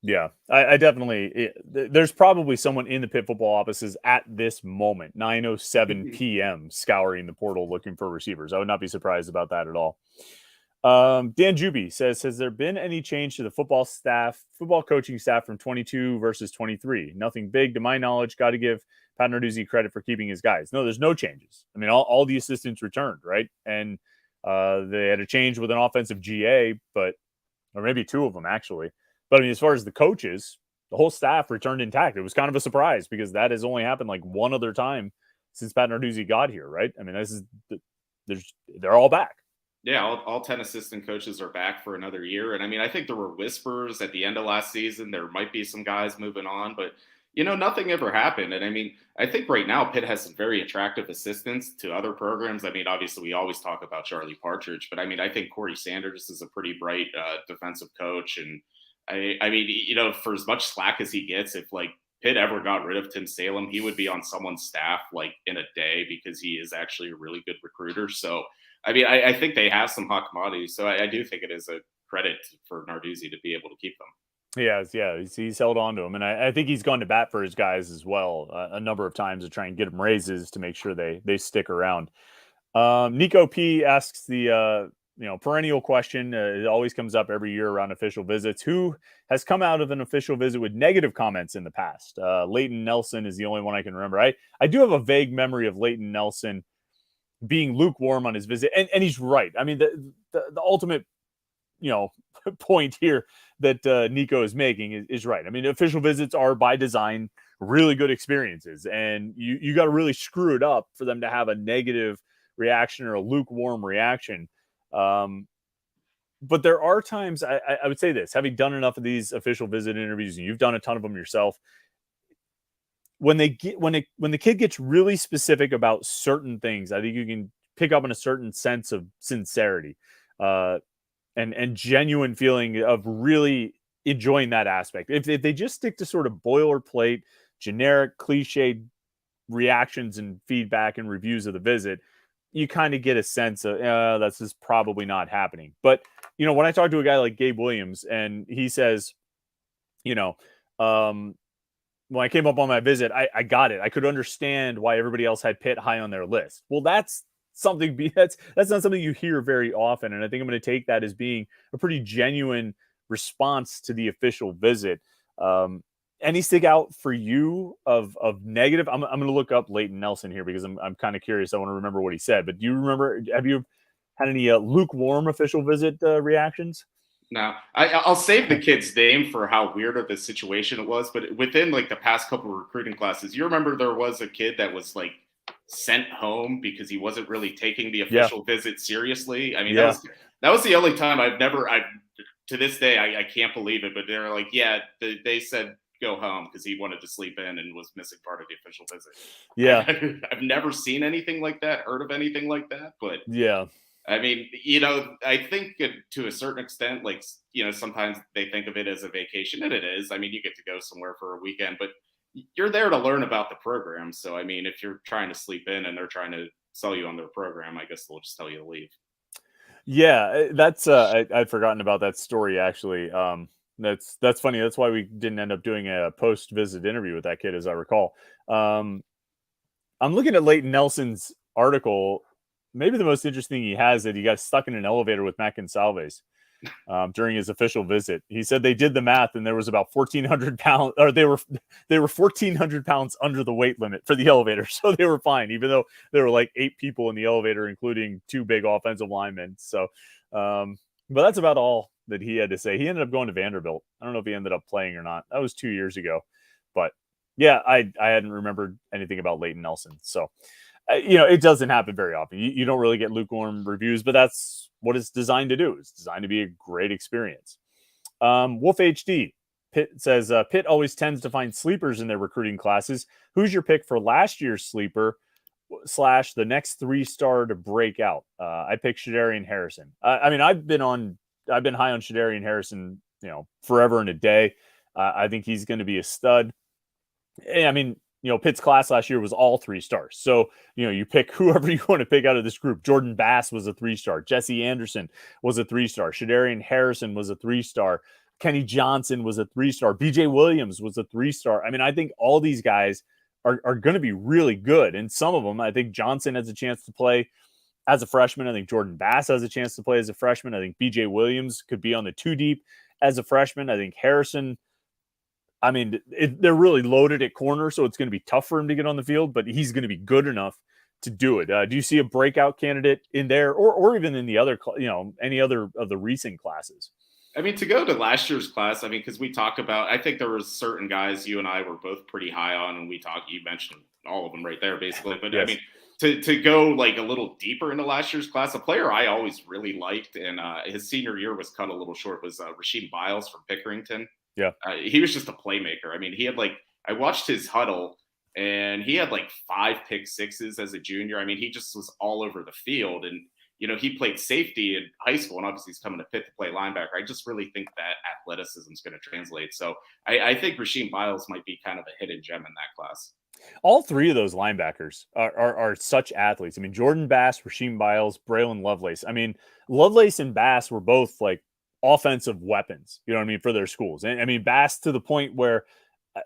Yeah, I definitely. There's probably someone in the Pitt football offices at this moment, 9:07 p.m., scouring the portal looking for receivers. I would not be surprised about that at all. Dan Juby says, has there been any change to the football coaching staff from 22 versus 23? Nothing big to my knowledge. Got to give Pat Narduzzi credit for keeping his guys. No, there's no changes. I mean, all the assistants returned, right? And they had a change with an offensive GA, or maybe 2 of them actually. But I mean, as far as the coaches, the whole staff returned intact. It was kind of a surprise because that has only happened like one other time since Pat Narduzzi got here, right? I mean, they're all back.
Yeah, all 10 assistant coaches are back for another year. And I mean, I think there were whispers at the end of last season. There might be some guys moving on, but, nothing ever happened. And I mean, I think right now Pitt has some very attractive assistants to other programs. I mean, obviously, we always talk about Charlie Partridge, but I mean, I think Corey Sanders is a pretty bright defensive coach. And I mean, for as much slack as he gets, if like Pitt ever got rid of Tim Salem, he would be on someone's staff like in a day because he is actually a really good recruiter. So, I mean, I think they have some hot commodities. So I do think it is a credit for Narduzzi to be able to keep them.
He's held on to him. And I think he's gone to bat for his guys as well a number of times to try and get them raises to make sure they stick around. Nico P asks the perennial question. It always comes up every year around official visits. Who has come out of an official visit with negative comments in the past? Leighton Nelson is the only one I can remember. I do have a vague memory of Leighton Nelson being lukewarm on his visit. And he's right. I mean, the ultimate, point here that Nico is making is right. I mean, official visits are by design really good experiences, and you got to really screw it up for them to have a negative reaction or a lukewarm reaction. But there are times I would say this, having done enough of these official visit interviews, and you've done a ton of them yourself, when the kid gets really specific about certain things, I think you can pick up on a certain sense of sincerity and genuine feeling of really enjoying that aspect. If they just stick to sort of boilerplate, generic, cliched reactions and feedback and reviews of the visit, you kind of get a sense of that's just probably not happening. But when I talk to a guy like Gabe Williams and he says, when I came up on my visit, I got it. I could understand why everybody else had Pitt high on their list. Well, that's not something you hear very often. And I think I'm going to take that as being a pretty genuine response to the official visit. Any stick out for you of negative? I'm going to look up Leighton Nelson here because I'm kind of curious. I want to remember what he said. But do you remember? Have you had any lukewarm official visit reactions?
No, I'll save the kid's name for how weird of a situation it was. But within like the past couple of recruiting classes, you remember there was a kid that was like sent home because he wasn't really taking the
Yeah.
official visit seriously. I mean,
Yeah.
that was the only time I to this day I can't believe it. But they're like, yeah, they said go home because he wanted to sleep in and was missing part of the official visit.
Yeah.
I've never seen anything like that, heard of anything like that, but
Yeah.
I mean, I think to a certain extent, like, sometimes they think of it as a vacation, and it is. I mean, you get to go somewhere for a weekend, but you're there to learn about the program. So, I mean, if you're trying to sleep in and they're trying to sell you on their program, I guess they'll just tell you to leave.
Yeah, that's I'd forgotten about that story actually. That's funny. That's why we didn't end up doing a post-visit interview with that kid, as I recall. I'm looking at Leighton Nelson's article. Maybe the most interesting he has that he got stuck in an elevator with Matt Gonsalves during his official visit. He said they did the math and there was about 1,400 pounds, or they were 1,400 pounds under the weight limit for the elevator, so they were fine, even though there were like 8 people in the elevator, including 2 big offensive linemen. So, but that's about all that he had to say. He ended up going to Vanderbilt. I don't know if he ended up playing or not. That was 2 years ago, but yeah, I hadn't remembered anything about Leighton Nelson. So. It doesn't happen very often. You don't really get lukewarm reviews, but that's what it's designed to do. It's designed to be a great experience. Wolf HD Pitt says Pitt always tends to find sleepers in their recruiting classes. Who's your pick for last year's sleeper / the next 3-star to break out? I picked Shadarian Harrison. I mean, I've been high on Shadarian Harrison, forever and a day. I think he's going to be a stud. I mean, Pitt's class last year was all 3 stars. So, you pick whoever you want to pick out of this group. Jordan Bass was a 3-star. Jesse Anderson was a 3-star. Shadarian Harrison was a 3-star. Kenny Johnson was a 3-star. BJ Williams was a 3-star. I mean, I think all these guys are going to be really good. And some of them, I think Johnson has a chance to play as a freshman. I think Jordan Bass has a chance to play as a freshman. I think BJ Williams could be on the 2 deep as a freshman. I think Harrison, I mean, they're really loaded at corner, so it's going to be tough for him to get on the field, but he's going to be good enough to do it. Do you see a breakout candidate in there or even in the other, any other of the recent classes?
I mean, to go to last year's class, I mean, because we talked about, I think there was certain guys you and I were both pretty high on, and you mentioned all of them right there, basically. But yes. I mean, to go like a little deeper into last year's class, a player I always really liked, and his senior year was cut a little short, was Rasheem Biles from Pickerington.
Yeah.
He was just a playmaker. I mean, he had I watched his huddle and he had 5 pick sixes as a junior. I mean, he just was all over the field, and, he played safety in high school, and obviously he's coming to Pitt to play linebacker. I just really think that athleticism is going to translate. So I think Rasheem Biles might be kind of a hidden gem in that class.
All 3 of those linebackers are such athletes. I mean, Jordan Bass, Rasheem Biles, Braylon Lovelace. I mean, Lovelace and Bass were both offensive weapons, for their schools. And I mean, Bass to the point where,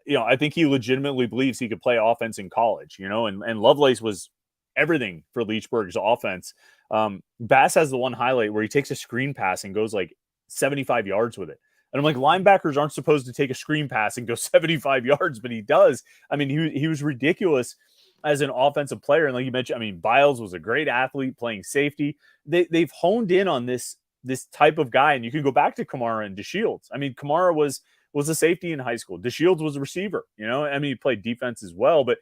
I think he legitimately believes he could play offense in college, and Lovelace was everything for Leechburg's offense. Bass has the one highlight where he takes a screen pass and goes 75 yards with it. And I'm like, linebackers aren't supposed to take a screen pass and go 75 yards, but he does. I mean, he was ridiculous as an offensive player. And like you mentioned, I mean, Biles was a great athlete playing safety. They've honed in on this type of guy. And you can go back to Kamara and DeShields. I mean, Kamara was a safety in high school. DeShields was a receiver, I mean, he played defense as well, but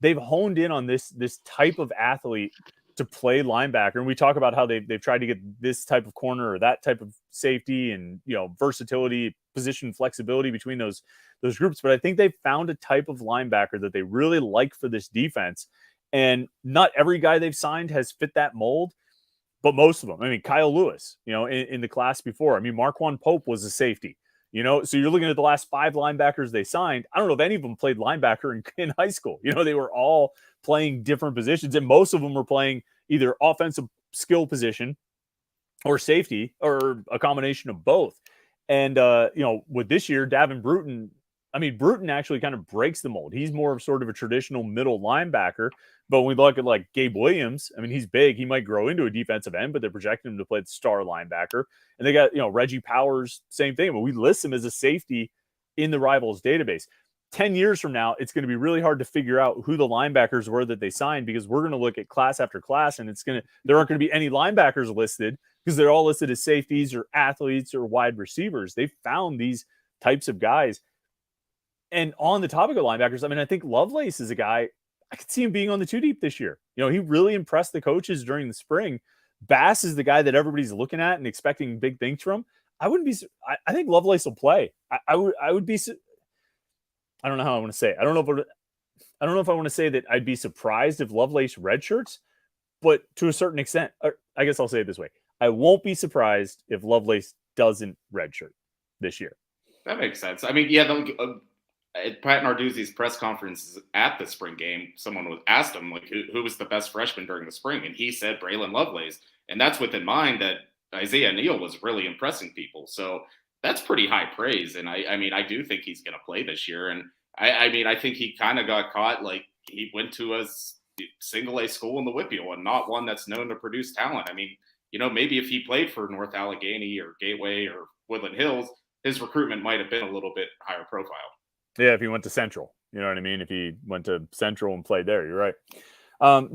they've honed in on this type of athlete to play linebacker. And we talk about how they've tried to get this type of corner or that type of safety and, versatility, position flexibility between those groups. But I think they've found a type of linebacker that they really like for this defense. And not every guy they've signed has fit that mold, but most of them. I mean, Kyle Lewis, in the class before. I mean, Marquand Pope was a safety, so you're looking at the last 5 linebackers they signed. I don't know if any of them played linebacker in high school. They were all playing different positions, and most of them were playing either offensive skill position or safety or a combination of both. And, with this year, Davin Bruton, I mean, Bruton actually kind of breaks the mold. He's more of sort of a traditional middle linebacker. But when we look at Gabe Williams, I mean, he's big. He might grow into a defensive end, but they're projecting him to play the star linebacker. And they got, Reggie Powers, same thing. But we list him as a safety in the Rivals database. 10 years from now, it's going to be really hard to figure out who the linebackers were that they signed, because we're going to look at class after class and there aren't going to be any linebackers listed because they're all listed as safeties or athletes or wide receivers. They found these types of guys. And on the topic of linebackers, I mean, I think Lovelace is a guy, I could see him being on the 2 deep this year. He really impressed the coaches during the spring. Bass is the guy that everybody's looking at and expecting big things from. I think Lovelace will play. I would be, I don't know how I want to say it. I don't know if I want to say that I'd be surprised if Lovelace redshirts, but to a certain extent, I guess I'll say it this way. I won't be surprised if Lovelace doesn't redshirt this year.
That makes sense. I mean, yeah, at Pat Narduzzi's press conference at the spring game, someone was asked him, like, who was the best freshman during the spring? And he said Braylon Lovelace. And that's with in mind that Isaiah Neal was really impressing people. So that's pretty high praise. And I mean, I do think he's going to play this year. And I mean, I think he kind of got caught, like, he went to a single A school in the Whitfield and not one that's known to produce talent. I mean, maybe if he played for North Allegheny or Gateway or Woodland Hills, his recruitment might have been a little bit higher profile.
Yeah, if he went to Central, you know what I mean? If he went to Central and played there, you're right.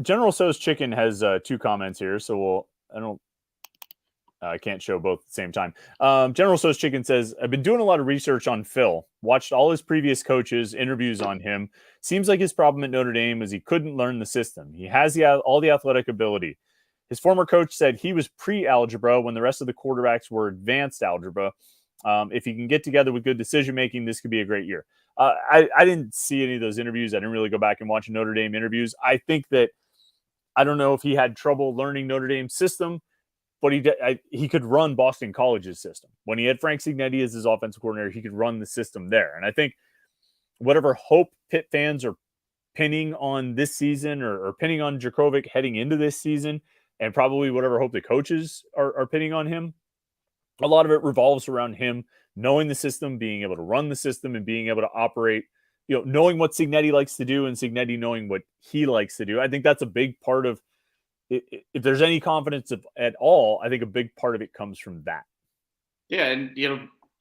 General So's Chicken has 2 comments here, so I can't show both at the same time. General So's Chicken says, I've been doing a lot of research on Phil, watched all his previous coaches, interviews on him. Seems like his problem at Notre Dame is he couldn't learn the system. He has all the athletic ability. His former coach said he was pre-algebra when the rest of the quarterbacks were advanced algebra. If he can get together with good decision-making, this could be a great year. I didn't see any of those interviews. I didn't really go back and watch Notre Dame interviews. I think that, I don't know if he had trouble learning Notre Dame's system, but he could run Boston College's system. When he had Frank Cignetti as his offensive coordinator, he could run the system there. And I think whatever hope Pitt fans are pinning on this season or pinning on Djokovic heading into this season, and probably whatever hope the coaches are pinning on him, a lot of it revolves around him knowing the system, being able to run the system, and being able to operate, knowing what Cignetti likes to do and Cignetti knowing what he likes to do. I think that's a big part of, if there's any confidence at all, I think a big part of it comes from that.
Yeah, and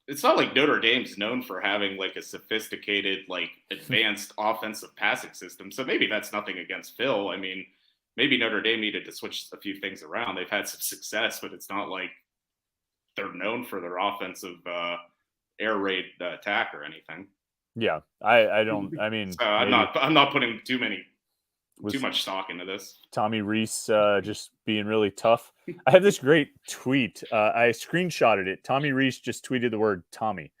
it's not like Notre Dame's known for having like a sophisticated, like advanced offensive passing system. So maybe that's nothing against Phil. I mean, maybe Notre Dame needed to switch a few things around. They've had some success, but it's not like they're known for their offensive air raid attack or anything.
Yeah, I don't. I mean,
so I'm not putting too much stock into this.
Tommy Reese just being really tough. I have this great tweet. I screenshotted it. Tommy Reese just tweeted the word Tommy.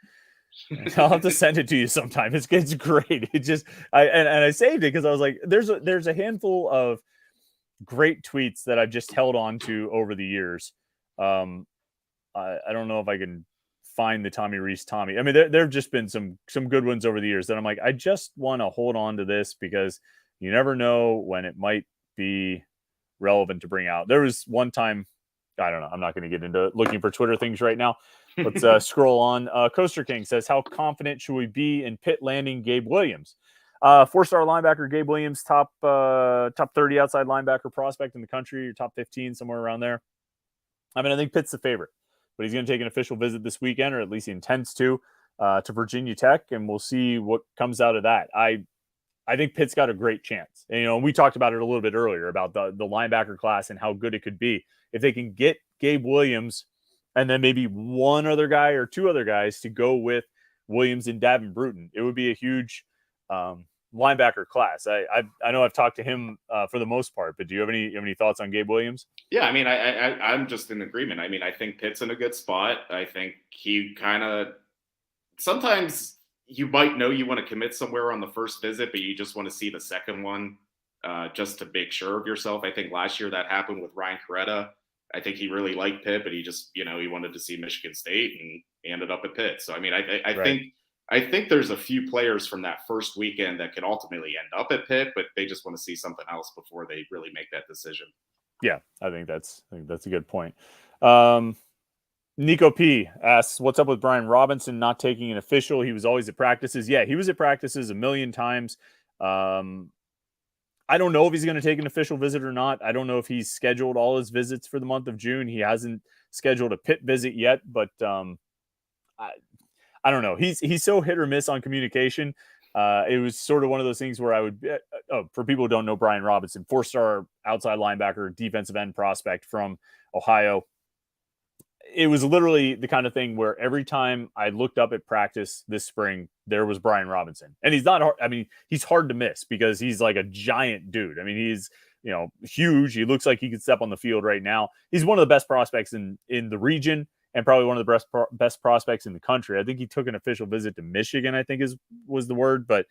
I'll have to send it to you sometime. It's great. It just I saved it because I was like, there's a handful of great tweets that I've just held on to over the years. I don't know if I can find the Tommy Reese Tommy. I mean, there have just been some good ones over the years that I'm like, I just want to hold on to this because you never know when it might be relevant to bring out. There was one time, I don't know, I'm not going to get into looking for Twitter things right now. Let's scroll on. Coaster King says, how confident should we be in Pitt landing Gabe Williams? 4-star linebacker Gabe Williams, top 30 outside linebacker prospect in the country, or top 15, somewhere around there. I mean, I think Pitt's the favorite, but he's going to take an official visit this weekend, or at least he intends to Virginia Tech, and we'll see what comes out of that. I think Pitt's got a great chance. And, we talked about it a little bit earlier about the linebacker class and how good it could be. If they can get Gabe Williams and then maybe one other guy or 2 other guys to go with Williams and Davin Bruton, it would be a huge linebacker class. I know I've talked to him for the most part, but do you have any thoughts on Gabe Williams?
Yeah, I mean, I'm just in agreement. I mean, I think Pitt's in a good spot. I think he kind of sometimes you might know you want to commit somewhere on the first visit, but you just want to see the second one just to make sure of yourself. I think last year that happened with Ryan Coretta. I think he really liked Pitt, but he just, he wanted to see Michigan State, and he ended up at Pitt. So, I mean, I think there's a few players from that first weekend that could ultimately end up at Pitt, but they just want to see something else before they really make that decision.
Yeah, I think that's a good point. Nico P asks, what's up with Brian Robinson not taking an official? He was always at practices. Yeah, he was at practices a million times. I don't know if he's going to take an official visit or not. I don't know if he's scheduled all his visits for the month of June. He hasn't scheduled a Pitt visit yet, but I don't know. He's so hit or miss on communication. it was sort of one of those things where I would, for people who don't know Brian Robinson, 4-star outside linebacker, defensive end prospect from Ohio. It was literally the kind of thing where every time I looked up at practice this spring, there was Brian Robinson. And he's not hard. I mean, he's hard to miss because he's like a giant dude. I mean, he's, huge. He looks like he could step on the field right now. He's one of the best prospects in the region and probably one of the best prospects in the country. I think he took an official visit to Michigan, I think was the word. But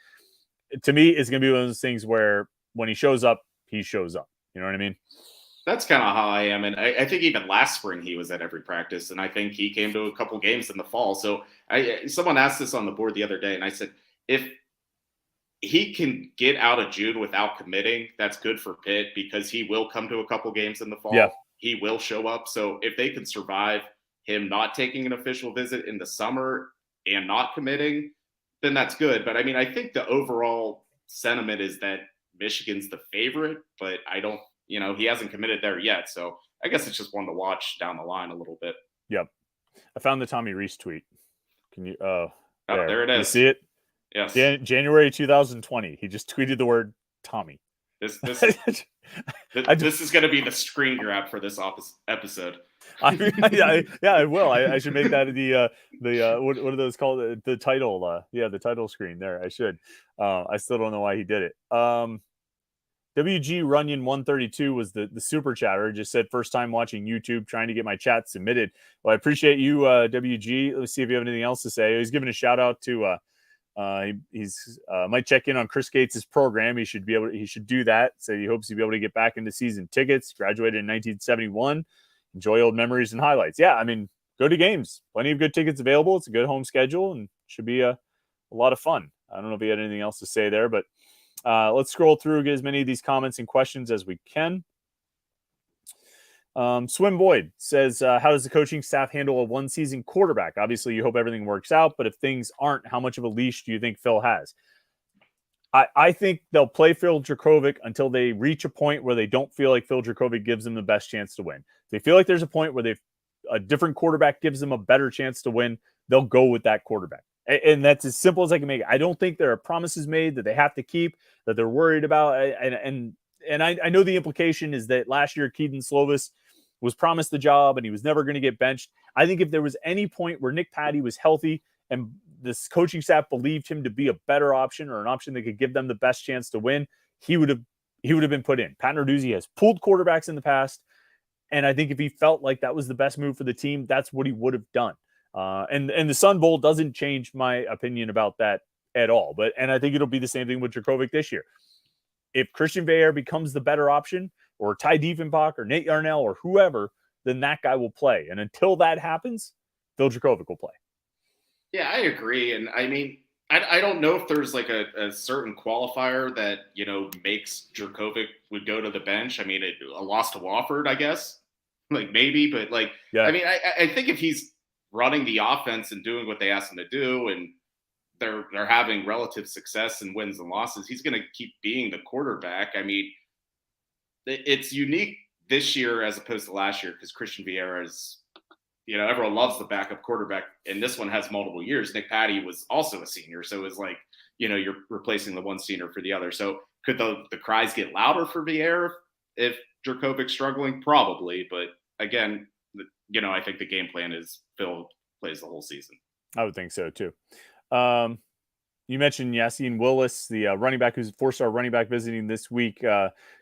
to me, it's going to be one of those things where when he shows up, he shows up. You know what I mean?
That's kind of how I am. And I think even last spring he was at every practice. And I think he came to a couple games in the fall. So someone asked this on the board the other day. And I said, if he can get out of June without committing, that's good for Pitt because he will come to a couple games in the fall.
Yeah.
He will show up. So if they can survive him not taking an official visit in the summer and not committing, then that's good. But I mean, I think the overall sentiment is that Michigan's the favorite, but I don't, he hasn't committed there yet. So I guess it's just one to watch down the line a little bit.
Yep. I found the Tommy Rees tweet. Can you,
there it is.
You see it?
Yes.
January 2020. He just tweeted the word Tommy.
This is going to be the screen grab for this episode.
I will. I should make that the what are those called? The title. The title screen there. I should. I still don't know why he did it. WG Runyon 132 was the super chatter. Just said first time watching YouTube, trying to get my chat submitted. Well, I appreciate you, WG. Let's see if you have anything else to say. He's giving a shout out to. He's might check in on Chris Gates' program. He should do that. So he hopes he'll be able to get back into season tickets. Graduated in 1971. Enjoy old memories and highlights. Yeah, I mean, go to games. Plenty of good tickets available. It's a good home schedule and should be a lot of fun. I don't know if he had anything else to say there, but let's scroll through, get as many of these comments and questions as we can. Swim Boyd says, how does the coaching staff handle a one-season quarterback? Obviously, you hope everything works out, but if things aren't, how much of a leash do you think Phil has? I think they'll play Phil Dracovic until they reach a point where they don't feel like Phil Dracovic gives them the best chance to win. If they feel like there's a point where a different quarterback gives them a better chance to win, they'll go with that quarterback. And that's as simple as I can make it. I don't think there are promises made that they have to keep, that they're worried about. And I know the implication is that last year Keaton Slovis was promised the job and he was never going to get benched. I think if there was any point where Nick Patty was healthy and this coaching staff believed him to be a better option or an option that could give them the best chance to win, he would have been put in. Pat Narduzzi has pulled quarterbacks in the past. And I think if he felt like that was the best move for the team, that's what he would have done. And the Sun Bowl doesn't change my opinion about that at all. And I think it'll be the same thing with Dracovic this year. If Christian Veilleux becomes the better option, or Ty Diefenbach or Nate Yarnell or whoever, then that guy will play. And until that happens, Phil Dracovic will play. Yeah,
I agree. And I mean, I don't know if there's like a certain qualifier that, makes Dracovic would go to the bench. I mean, a loss to Wofford, I guess, like maybe, but like, yeah. I mean, I think if he's running the offense and doing what they ask him to do, and they're having relative success and wins and losses, he's going to keep being the quarterback. I mean, it's unique this year as opposed to last year because Christian Veilleux is, everyone loves the backup quarterback, and this one has multiple years. Nick Patty was also a senior, so it was like, you're replacing the one senior for the other. So could the cries get louder for Veilleux if Drakovic's struggling? Probably, but again, I think the game plan is Phil plays the whole season.
I would think so too. You mentioned Yassine Willis, the running back who's a 4-star running back visiting this week.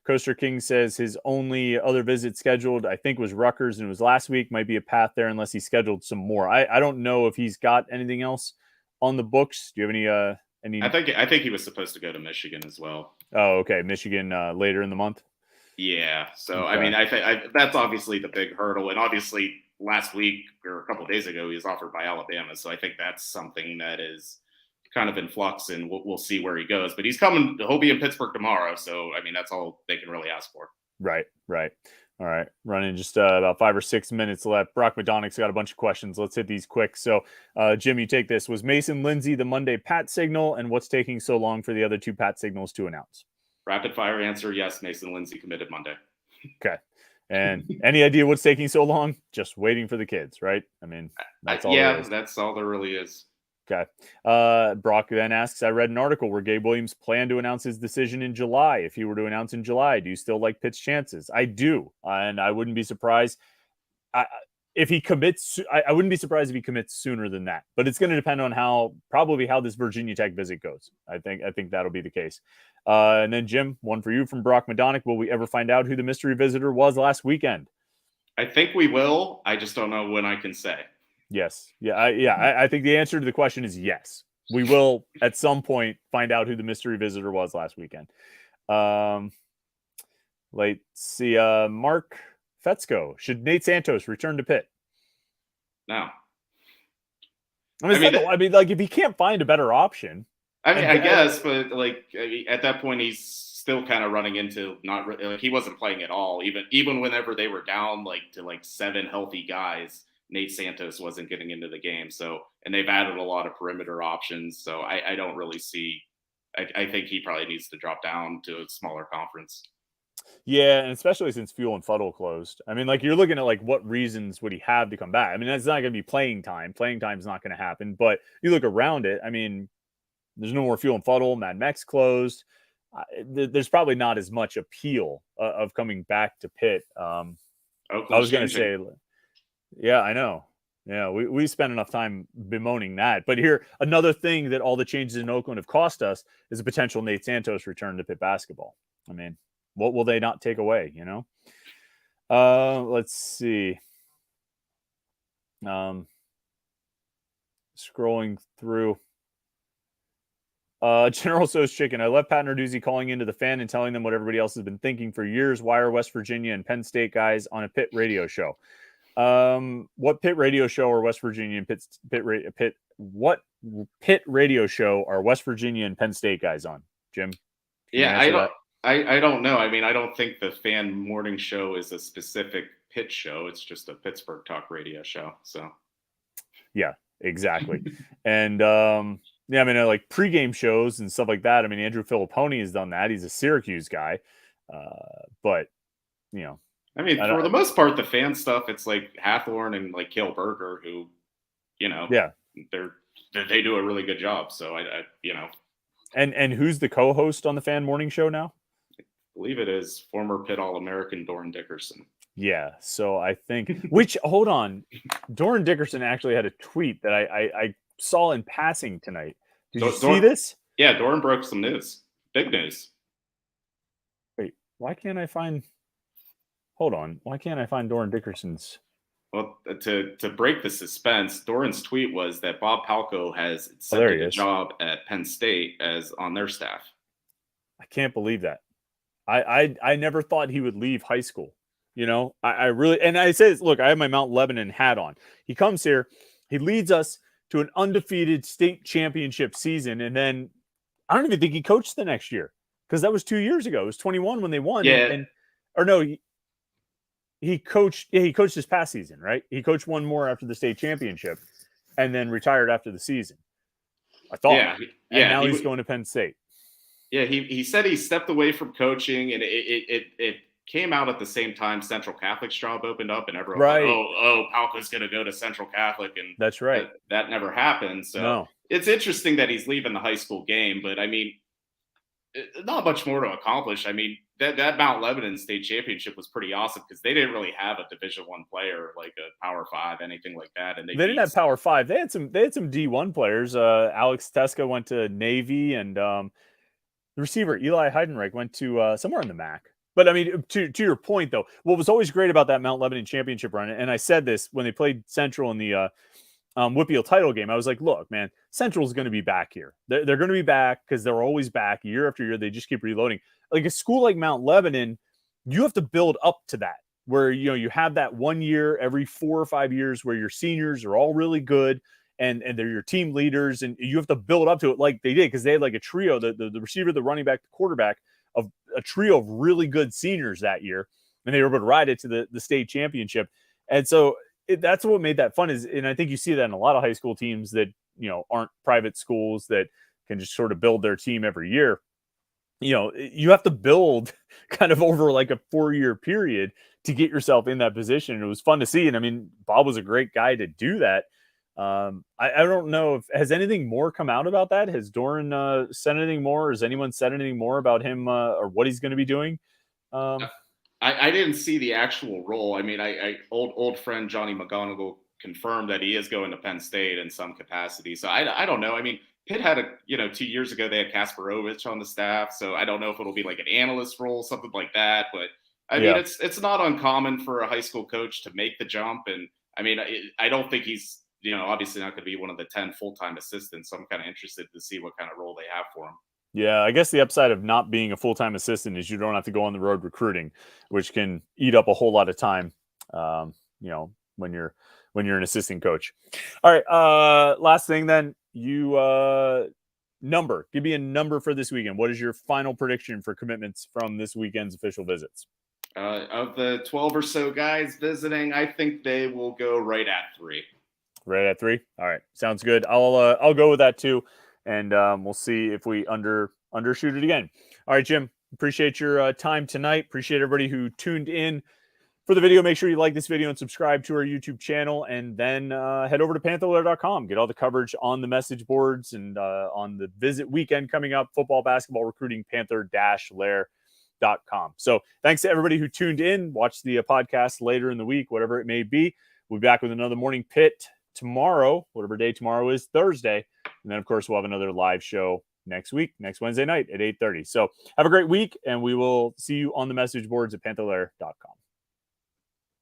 Coaster King says his only other visit scheduled, I think, was Rutgers, and it was last week. Might be a path there unless he scheduled some more. I don't know if he's got anything else on the books. Do you have any?
I think he was supposed to go to Michigan as well.
Oh, okay, Michigan later in the month.
Yeah. So okay. I mean, I think that's obviously the big hurdle, and obviously last week or a couple of days ago he was offered by Alabama. So I think that's something that is kind of in flux, and we'll see where he goes. But he's coming. He'll be in Pittsburgh tomorrow. So, I mean, that's all they can really ask for.
Right. All right. Running just about 5 or 6 minutes left. Brock Madonnick's got a bunch of questions. Let's hit these quick. So, Jim, you take this. Was Mason Lindsay the Monday Pat signal, and what's taking so long for the other two Pat signals to announce?
Rapid fire answer, yes, Mason Lindsay committed Monday.
Okay. And any idea what's taking so long? Just waiting for the kids, right? I mean, that's all.
Yeah, that's all there really is.
Okay. Brock then asks, I read an article where Gabe Williams planned to announce his decision in July. If he were to announce in July, do you still like Pitt's chances? I do. And I wouldn't be surprised if he commits. I wouldn't be surprised if he commits sooner than that. But it's going to depend on probably how this Virginia Tech visit goes. I think that'll be the case. And then, Jim, one for you from Brock Madonic. Will we ever find out who the mystery visitor was last weekend?
I think we will. I just don't know when I can say.
Yes. Yeah. I think the answer to the question is yes. We will at some point find out who the mystery visitor was last weekend. Let's see. Mark Fetzko. Should Nate Santos return to Pitt?
No.
I mean, like if he can't find a better option.
I guess, but at that point, he's still kind of running into he wasn't playing at all. Even whenever they were down to 7 healthy guys, Nate Santos wasn't getting into the game. So, and they've added a lot of perimeter options. So I don't really see. I think he probably needs to drop down to a smaller conference.
Yeah, and especially since Fuel and Fuddle closed. I mean, you're looking at what reasons would he have to come back? I mean, that's not going to be playing time. Playing time is not going to happen. But you look around it. I mean, there's no more Fuel and Fuddle. Mad Mex closed. There's probably not as much appeal of coming back to Pitt. I was going to say, yeah, I know. Yeah, we spent enough time bemoaning that. But here, another thing that all the changes in Oakland have cost us is a potential Nate Santos return to Pitt basketball. I mean, what will they not take away, Let's see. Scrolling through. General So's Chicken. I love Pat Narduzzi calling into the fan and telling them what everybody else has been thinking for years. Why are West Virginia and Penn State guys on a Pitt radio show? What Pitt radio show are West Virginia and what Pitt radio show are West Virginia and Penn State guys on? Jim?
Yeah, I don't know. I mean, I don't think the fan morning show is a specific Pitt show. It's just a Pittsburgh talk radio show. So, yeah,
exactly. And yeah, I mean, pregame shows and stuff like that. I mean, Andrew Filipponi has done that. He's a Syracuse guy, but
I mean, for the most part, the fan stuff, it's Hathorn and Cale Berger, who,
yeah,
they do a really good job. So
And who's the co-host on the fan morning show now?
I believe it is former Pitt All-American Doran Dickerson.
Yeah, so I think hold on, Doran Dickerson actually had a tweet that I saw in passing tonight. Did you see this?
Yeah, Doran broke some news, big news.
Wait, why can't I find? Hold on, why can't I find Doran Dickerson's?
Well, to break the suspense, Doran's tweet was that Bob Palko has accepted a job at Penn State as on their staff.
I can't believe that. I never thought he would leave high school. I really, and I say, look, I have my Mount Lebanon hat on. He comes here, he leads us to an undefeated state championship season, and then I don't even think he coached the next year because that was 2 years ago. It was 21 when they won.
Yeah.
He coached this past season, right? He coached one more after the state championship and then retired after the season. I thought.
Yeah.
And now he's going to Penn State.
Yeah, he said he stepped away from coaching, and it came out at the same time Central Catholic's job opened up, and everyone thought, Palko's going to go to Central Catholic, and
that's right.
That never happened. So It's interesting that he's leaving the high school game, but I mean, not much more to accomplish. I mean, that Mount Lebanon state championship was pretty awesome because they didn't really have a Division I player like a Power 5, anything like that, and they
didn't have Power 5. They had some D1 players. Alex Teska went to Navy, and the receiver Eli Heidenreich went to somewhere in the MAC. But I mean, to your point though, what was always great about that Mount Lebanon championship run, and I said this when they played Central in the Whitfield title game, I was like, look, man, Central's going to be back here. They're going to be back because they're always back year after year. They just keep reloading. Like a school like Mount Lebanon, you have to build up to that, where you have that 1 year every 4 or 5 years where your seniors are all really good and they're your team leaders, and you have to build up to it like they did because they had like a trio, the receiver, the running back, the quarterback, of a trio of really good seniors that year, and they were able to ride it to the state championship. And so that's what made that fun and I think you see that in a lot of high school teams that, aren't private schools that can just sort of build their team every year. You have to build kind of over like a 4-year period to get yourself in that position. It was fun to see. And I mean, Bob was a great guy to do that. I don't know if has anything more come out about that. Has Doran said anything more? Has anyone said anything more about him or what he's going to be doing?
I didn't see the actual role. I mean, old friend Johnny McGonigal confirmed that he is going to Penn State in some capacity. So I don't know. I mean, Pitt had 2 years ago they had Kasparovich on the staff, so I don't know if it'll be like an analyst role, something like that. But I mean, it's not uncommon for a high school coach to make the jump, and I mean, I don't think he's obviously not going to be one of the 10 full-time assistants. So I'm kind of interested to see what kind of role they have for him.
Yeah, I guess the upside of not being a full-time assistant is you don't have to go on the road recruiting, which can eat up a whole lot of time. When you're an assistant coach. All right, last thing then, you give me a number for this weekend. What is your final prediction for commitments from this weekend's official visits?
Of the 12 or so guys visiting, I think they will go right at 3.
Right at 3. All right, sounds good. I'll go with that too, and we'll see if we undershoot it again. All right, Jim. Appreciate your time tonight. Appreciate everybody who tuned in for the video. Make sure you like this video and subscribe to our YouTube channel, and then head over to Panther-Lair.com. Get all the coverage on the message boards and on the visit weekend coming up. Football, basketball, recruiting. Panther-Lair.com. So thanks to everybody who tuned in. Watch the podcast later in the week, whatever it may be. We'll be back with another Morning Pitt tomorrow, whatever day tomorrow is, Thursday. And then, of course, we'll have another live show next Wednesday night at 8:30. So have a great week, and we will see you on the message boards at Panther-Lair.com.